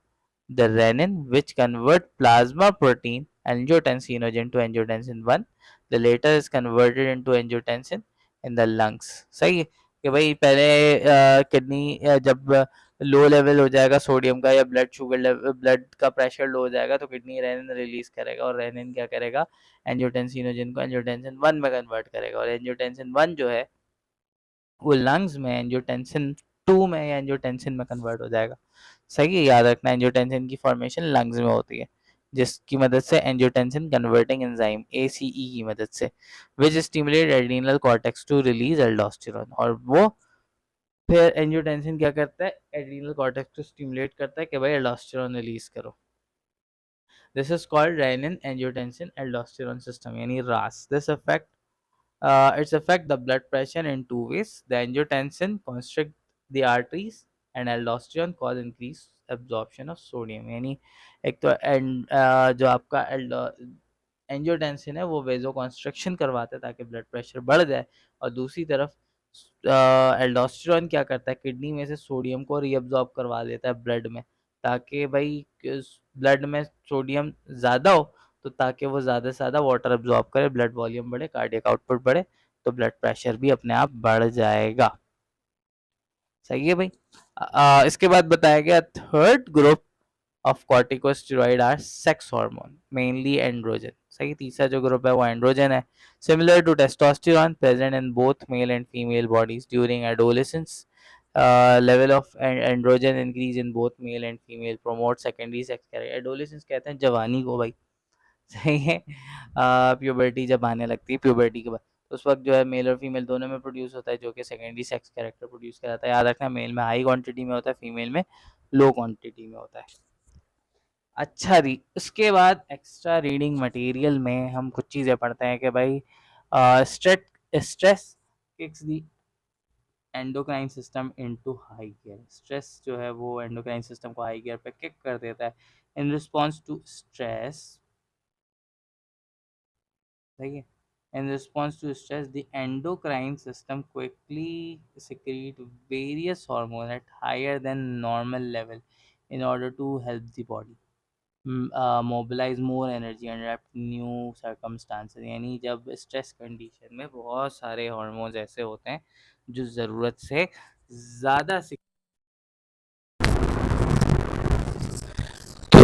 the renin, which convert plasma protein angiotensinogen to angiotensin 1. The later is converted into angiotensin in the lungs. सही है कि भाई पहले kidney जब low level हो जाएगा sodium का या ब्लड शुगर लेवल, ब्लड का प्रेशर लो हो जाएगा, तो किडनी रेनिन रिलीज करेगा और रेनिन क्या करेगा? एंजियोटेंसिनोजन को एंजियोटेंसिन 1 में कन्वर्ट करेगा, और एंजियोटेंसिन 1 जो है वो लंग्स में एंजियोटेंसिन 2 में या एंजियोटेंसिन में कन्वर्ट हो जाएगा। सही है, याद रखना एंजियोटेंसिन की फॉर्मेशन लंग्स में होती है, जिसकी मदद से एंजियोटेंसिन कन्वर्टिंग एंजाइम एसीई की मदद से which stimulate adrenal cortex to release aldosterone, और वो फिर एंजियोटेंसिन क्या करता है? एड्रीनल कॉर्टेक्स को स्टिमुलेट करता है कि भाई एल्डोस्टेरोन रिलीज करो। This is called renin angiotensin aldosterone system यानी रास। This affect it's affect the blood pressure in two ways. The angiotensin constrict the arteries and aldosterone cause increased absorption of sodium. यानी एक तो जो आपका angiotensin है वो वेजो कंस्ट्रक्शन करवाता है ताकि ब्लड प्रेशर बढ़ जाए, और दूसरी तरफ एल्डोस्टेरोन क्या करता है? किडनी में से सोडियम को रीअब्जॉर्ब करवा देता है ब्लड में, ताकि भाई ब्लड में सोडियम ज़्यादा हो, तो ताकि वो ज़्यादा से ज़्यादा वाटर एब्जॉर्ब करे, ब्लड वॉल्यूम बढ़े, कार्डियक आउटपुट बढ़े, तो ब्लड प्रेशर भी अपने आप बढ़ जाएगा। सही है भाई। इसके बाद बताया गया third group of corticosteroid are sex hormone mainly androgen. सही, तीसरा जो ग्रुप है वो एंड्रोजन है। Similar to testosterone present in both male and female bodies during adolescence, level of androgen increase in both male and female promote secondary sex character. Adolescence कहते हैं जवानी को भाई। सही है, प्यूबर्टी जब आने लगती है, प्यूबर्टी के बाद तो उस वक्त जो है मेल और फीमेल दोनों में प्रोड्यूस होता है, जो कि सेकेंडरी सेक्स कैरेक्टर प्रोड्यूस कराता है। याद रखना, मेल में हाई क्वांटिटी में होता है, फीमेल में लो क्वांटिटी में होता है। अच्छा उसके बाद एक्स्ट्रा रीडिंग मटेरियल में हम कुछ चीज़ें पढ़ते हैं कि भाई straight stress kicks the endocrine system into high gear. Stress जो है वो एंडोक्राइन सिस्टम को हाई गियर पे किक कर देता है। इन रिस्पॉन्स टू स्ट्रेस, सही है, in response to stress the endocrine system quickly secrete various hormones at higher than normal level in order to help the body mobilize more energy and adapt new circumstances। यानी जब stress condition में बहुत सारे hormones ऐसे होते हैं जो ज़रूरत से ज़्यादा, तो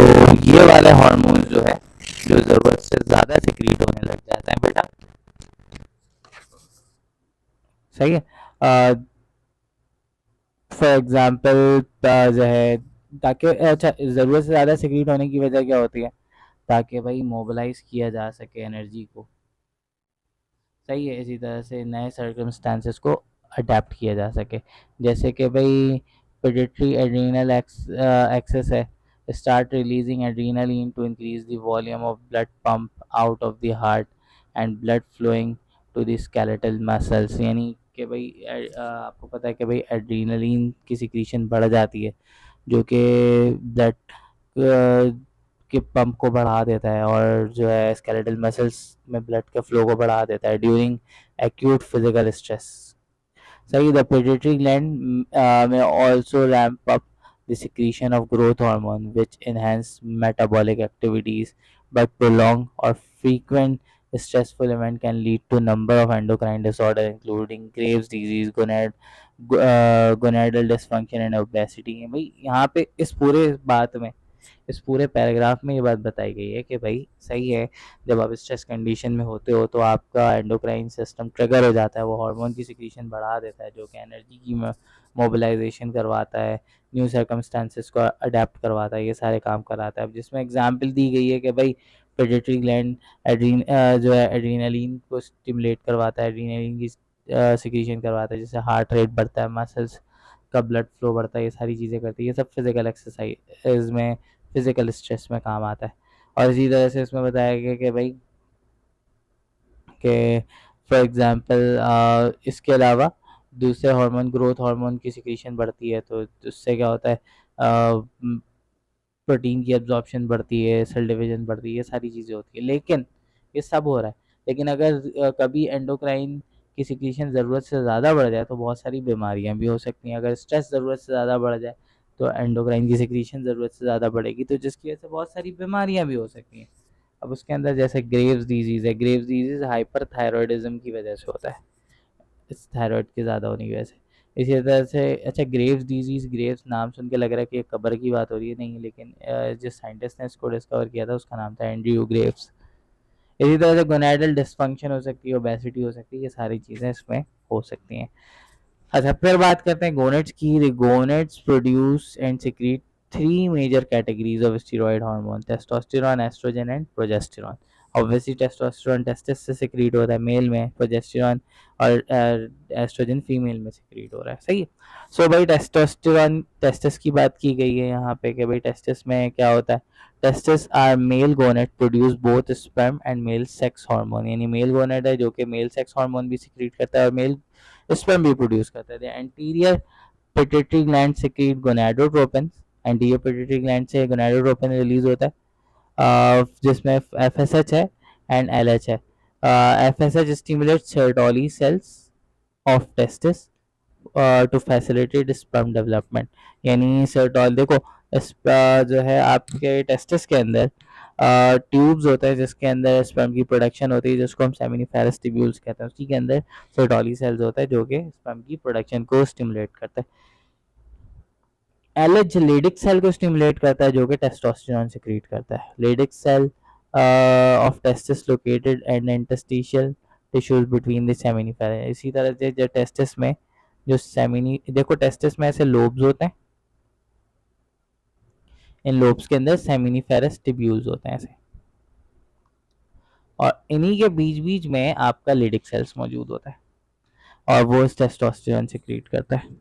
ये वाले हार्मोन्स जो है जो ज़रूरत से ज़्यादा सिक्रीट होने लग जाते हैं बेटा। सही है, फॉर एग्जाम्पल जो है, ताकि अच्छा ज़रूरत से ज़्यादा सिक्रीट होने की वजह क्या होती है? ताकि भाई मोबिलाइज किया जा सके एनर्जी को। सही है, इसी तरह से नए सर्कमस्टांसेस को अडेप्ट किया जा सके। जैसे कि भाई पिट्यूटरी एड्रीनल एक्सेस है, start releasing adrenaline to increase the volume of blood pump out of the heart and blood flowing to the skeletal muscles. यानी कि भाई आपको पता है कि भाई एड्रीनलिन की सिक्रीशन बढ़ जाती है, जो कि ब्लड के पंप को बढ़ा देता है और जो है स्केलेटल मसल्स में ब्लड के फ्लो को बढ़ा देता है ड्यूरिंग एक्यूट फिजिकल स्ट्रेस। सही, द पिट्यूटरी ग्लैंड में also ramp up the secretion of growth hormone which enhance metabolic activities, but prolonged or frequent stressful event can lead to number of endocrine disorder including Graves disease, gonadal dysfunction and obesity। भाई यहाँ पे इस पूरे बात में, इस पूरे paragraph में ये बात बताई गई है कि भाई सही है, जब आप स्ट्रेस कंडीशन में होते हो तो आपका एंडोक्राइन सिस्टम ट्रिगर हो जाता है, वो हार्मोन की सिक्रीशन बढ़ा देता है, जो कि एनर्जी की मोबिलाइजेशन करवाता है, न्यू सर्कमस्टांसेस को अडेप्ट करवाता है, ये सारे काम कराता है। अब जिसमें एग्जांपल दी गई है कि भाई पिट्यूटरी ग्लैंड जो है एड्रीनलिन को स्टिमुलेट करवाता है, एड्रीनलिन की सिक्रीशन करवाता है, जिससे हार्ट रेट बढ़ता है, मसल्स का ब्लड फ्लो बढ़ता है, ये सारी चीज़ें करती है। ये सब फिजिकल एक्सरसाइज में, फिजिकल स्ट्रेस में काम आता है। और इसी तरह से इसमें बताया गया कि भाई कि फॉर एग्जांपल इसके अलावा दूसरे हार्मोन, ग्रोथ हार्मोन की सिक्रीशन बढ़ती है, तो उससे क्या होता है, प्रोटीन की एब्जॉर्प्शन बढ़ती है, सेल डिवीजन बढ़ती है, ये सारी चीज़ें होती है। लेकिन ये सब हो रहा है, लेकिन अगर कभी एंडोक्राइन की सिक्रीशन ज़रूरत से ज़्यादा बढ़ जाए तो बहुत सारी बीमारियां भी हो सकती हैं। अगर स्ट्रेस ज़रूरत से ज़्यादा बढ़ जाए तो एंडोक्राइन की सिक्रीशन ज़रूरत से ज़्यादा बढ़ेगी, तो जिसकी वजह से बहुत सारी बीमारियां भी हो सकती हैं। अब उसके अंदर जैसे ग्रेव्स डिजीज़ है, ग्रेव्स डिजीज़ हाइपर थायरॉयडिज्म की वजह से होता है, इस थायराइड के ज़्यादा होने की वजह से। इसी तरह से अच्छा, ग्रेव्स डिजीज़, ग्रेव्स नाम सुन के लग रहा है कि कब्र की बात हो रही है, नहीं, लेकिन जिस साइंटिस्ट ने इसको डिस्कवर किया था उसका नाम था एंड्रयू ग्रेव्स। इसी तरह से गोनाडल डिस्फंक्शन हो सकती है, ओबेसिटी हो सकती है, ये सारी चीज़ें इसमें हो सकती हैं। अच्छा, फिर बात करते हैं गोनेट्स की। Gonads produce and secrete three major categories of steroid hormone: testosterone, oestrogen and progesterone. Obviously testosterone testis से सिक्रीट होता है मेल में, प्रोजेस्टेरोन और एस्ट्रोजन फीमेल में सिक्रीट हो रहा है, सही है। सो भाई टेस्टोस्टेरोन, टेस्टिस की बात की गई है यहाँ पे कि भाई टेस्टिस में क्या होता है। Testis are male gonad produce both sperm and male sex hormone, यानी मेल गोनेट है जो कि मेल सेक्स हार्मोन भी सिक्रीट करता है और मेल स्पर्म भी प्रोड्यूस करता है। Anterior pituitary gland secrete gonadotropin, anterior pituitary gland से गोनाडोट्रोपिन रिलीज होता है, जिसमें एफएसएच है एंड एलएच है। FSH stimulate Sertoli cells of testis to facilitate sperm development, यानी सर्टोल देखो, जो है आपके टेस्टिस के अंदर ट्यूब्स होते हैं जिसके अंदर स्पर्म की प्रोडक्शन होती है, जिसको हम सेमिनिफेरस ट्यूब्यूल्स कहते हैं। उसी के अंदर सर्टोली सेल्स होता है जो कि स्पर्म की प्रोडक्शन को स्टिमुलेट करता है। एलएच लेडिक सेल को स्टिमुलेट करता है जो कि टेस्टोस्टेरोन सिक्रीट करता है। Leydig cell of testis located and interstitial tissues between the seminiferous. इसी तरह से जो टेस्टिस में जो सेमिनी देखो, टेस्टिस में ऐसे लोब्स होते हैं, इन लोब्स के अंदर सेमिनिफेरस टिब्यूल्स होते हैं ऐसे, और इन्हीं के बीच बीच में आपका लेडिक सेल्स मौजूद होता है और वो इस टेस्टोस्टेरोन सिक्रीट करता है।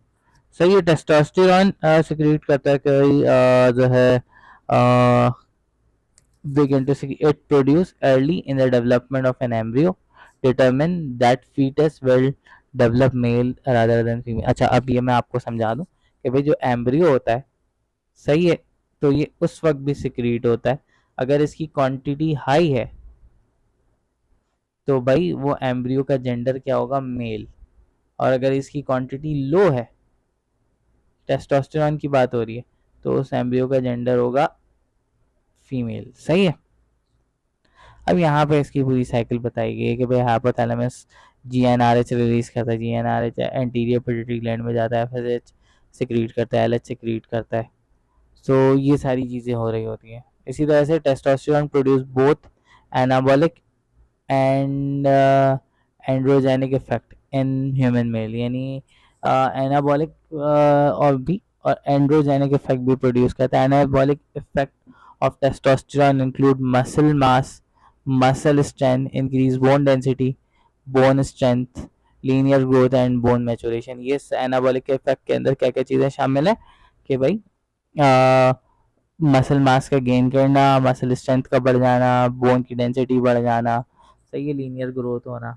सही है, टेस्टोस्टेरोन सिक्रीट करता है कई जो है begin to see it produce early in the development of an embryo, determine that fetus will develop male rather than female। अच्छा, अब ये मैं आपको समझा दूं कि भाई जो एम्ब्रियो होता है, सही है, तो ये उस वक्त भी सिक्रीट होता है अगर इसकी क्वांटिटी हाई है, तो भाई वो एम्ब्रियो का जेंडर क्या होगा, मेल। और अगर इसकी क्वांटिटी लो है, टेस्टोस्टेरॉन की बात हो रही है, तो उस एम्ब्रियो का जेंडर होगा फीमेल, सही है। अब यहाँ पे इसकी पूरी साइकिल बताई गई है कि भाई हाइपोथैलेमस जीएनआरएच रिलीज करता है, जीएनआरएच एंटीरियर पिट्यूटरी ग्लैंड में जाता है, एफएसएच सिक्रीट करता है, एलएच सिक्रीट करता है। सो ये सारी चीज़ें हो रही होती हैं। इसी तरह से testosterone produce both anabolic and androgenic effect in human male, यानी एनाबॉलिक और भी और एंड्रोजेनिक इफेक्ट भी प्रोड्यूस करता है। Anabolic effect of testosterone include muscle mass, muscle strength, increase bone density, bone strength, linear growth and bone maturation. ये anabolic effect के अंदर क्या क्या चीज़ें शामिल है कि भाई मसल मास का गेन करना, मसल स्ट्रेंथ का बढ़ जाना, बोन की डेंसिटी बढ़ जाना, सही है, लीनियर ग्रोथ होना,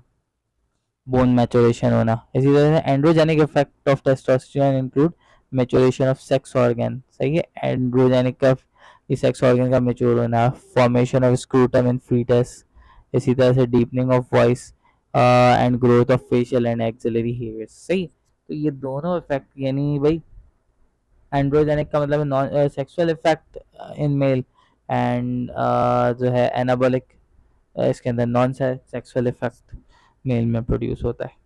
बोन मैचुरेशन होना। इसी तरह से androgenic effect of testosterone include maturation of sex organ, सही है, एंड्रोजेनिक का सेक्स ऑर्गन का मैच्योर होना, formation of scrotum in foetus, इसी तरह से deepening of voice and growth of facial and axillary hairs, सही। तो ये दोनों इफेक्ट, यानी भाई एंड्रोजेनिक का मतलब non sexual effect in male, and जो है एनाबॉलिक इसके अंदर नॉन सेक्सुअल इफेक्ट मेल में प्रोड्यूस होता है।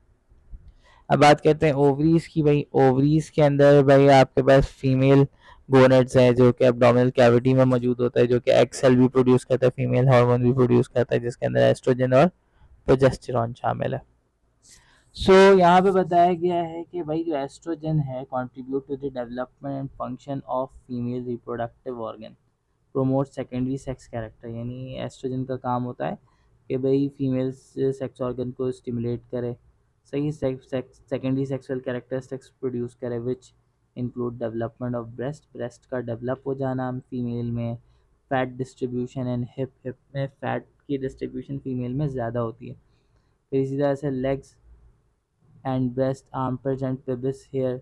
अब बात करते हैं ओवरीज की। भाई ओवरीज के अंदर भाई आपके पास फीमेल गोनेट्स है जो कि एब्डोमिनल कैविटी में मौजूद होता है, जो कि एग सेल भी प्रोड्यूस करता है, फीमेल हार्मोन भी प्रोड्यूस करता है, जिसके अंदर एस्ट्रोजन और प्रोजेस्टेरॉन शामिल है। यहाँ पे बताया गया है कि भाई जो एस्ट्रोजन है contribute to the development and function of female reproductive organ, promote secondary sex character, यानी एस्ट्रोजन का काम होता है कि भाई फीमेल सेक्स ऑर्गन को स्टिमुलेट करे, सही, सेकेंडरी सेक्सुअल कैरेक्टरिस्टिक्स प्रोड्यूस करे, which include development of breast, breast का डेवलप हो जाना फीमेल में, fat distribution and hip hip में फैट की डिस्ट्रीब्यूशन फीमेल में ज़्यादा होती है। फिर इसी तरह से legs and breast armpits and pubis hair,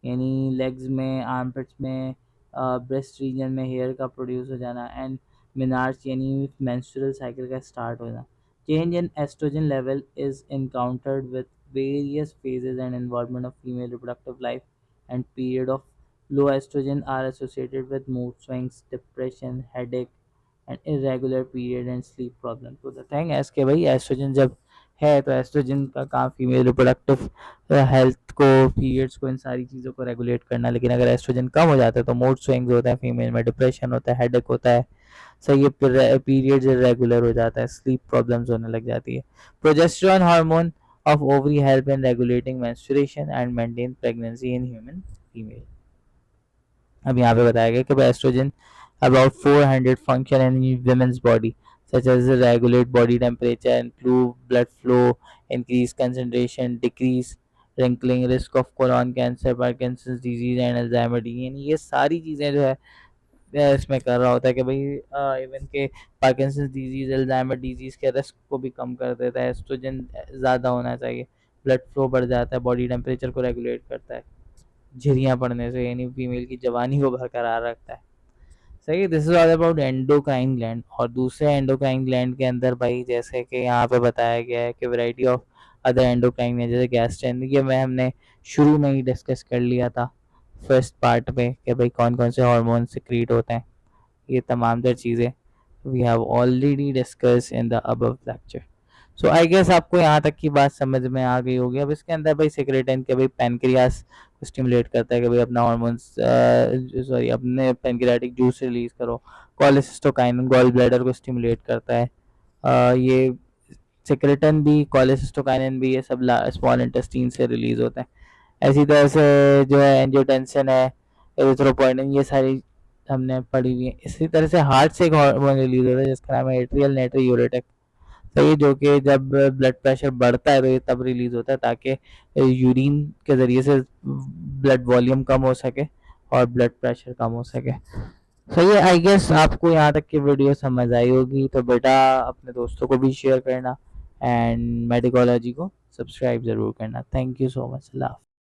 यानी लेग्स में आर्मपिट्स में ब्रेस्ट रीजन में हेयर का प्रोड्यूस हो जाना, एंड मिनार्स यानी मेंस्ट्रुअल साइकिल का स्टार्ट होना। Change in oestrogen level is encountered with various phases and involvement of female reproductive life, and period of low estrogen are associated with mood swings, depression, headache, and irregular period and sleep problem. तो the thing is कि भाई oestrogen जब है तो oestrogen का काम female reproductive health को, periods को, इन सारी चीज़ों को रेगुलेट करना। लेकिन अगर एस्ट्रोजन कम हो जाता है तो मूड स्विंग्स होता है फीमेल में, डिप्रेशन होता है, हेडेक होता है, सही है, पीरियड्स इरेगुलर हो जाता है, स्लीप प्रॉब्लम्स होने लग जाती है। Progesterone hormone of ovary help in regulating menstruation and maintain pregnancy in human female। अब यहाँ पे बताया गया कि oestrogen about 400 function in women's body such as regulate body temperature, improve blood flow, increase concentration, decrease wrinkling, risk of colon cancer, Parkinson's disease and Alzheimer disease। यानी ये सारी चीज़ें जो है इसमें कर रहा होता है कि भाई इवन के पार्किंसंस डिजीज, अल्जाइमर डिजीज के रिस्क को भी कम कर देता है। एस्ट्रोजन ज़्यादा होना चाहिए, ब्लड फ्लो बढ़ जाता है, बॉडी टेम्परेचर को रेगुलेट करता है, झुर्रियाँ पड़ने से, यानी फीमेल की जवानी को बरकरार रखता है। सही है। This is all about endocrine gland. और दूसरे एंडोक्राइन ग्लैंड के अंदर भाई जैसे कि यहाँ पे बताया गया है कि variety of other endocrine gland जैसे गैस्ट्रेन, ये मैं हमने शुरू में ही डिस्कस कर लिया था फर्स्ट पार्ट में कि भाई कौन कौन से हार्मोन सिक्रीट होते हैं, ये तमाम तर चीज़ें we have already discuss in the above lecture. So I guess आपको यहाँ तक की बात समझ में आ गई होगी। अब इसके अंदर भाई सेक्रेटन के भाई पैनक्रियास को स्टिमुलेट करता है कि भाई अपना हार्मोन्स, सॉरी, अपने पैनक्रियाटिक जूस रिलीज करो। कोलेसिस्टोकाइनिन गॉल ब्लैडर को स्टिमुलेट करता है। ये सेक्रेटन भी, कोलेसिस्टोकाइनिन भी, ये सब स्मॉल इंटेस्टीन से रिलीज होते हैं। ऐसी तरह से जो है एंजियोटेंसिन है, एरिथ्रोपोइटिन, ये सारी हमने पढ़ी हुई है। इसी तरह से हार्ट से एक हार्मोन रिलीज होता है जिसका नाम है एट्रियल नाइट्रोयूरेटिक। तो ये जो कि जब ब्लड प्रेशर बढ़ता है तो ये तब रिलीज होता है ताकि यूरिन के ज़रिए से ब्लड वॉल्यूम कम हो सके और ब्लड प्रेशर कम हो सके। सही है। आई गेस आपको यहाँ तक की वीडियो समझ आई होगी। तो बेटा अपने दोस्तों को भी शेयर करना एंड मेडिकोलॉजी को सब्सक्राइब ज़रूर करना। Thank you so much.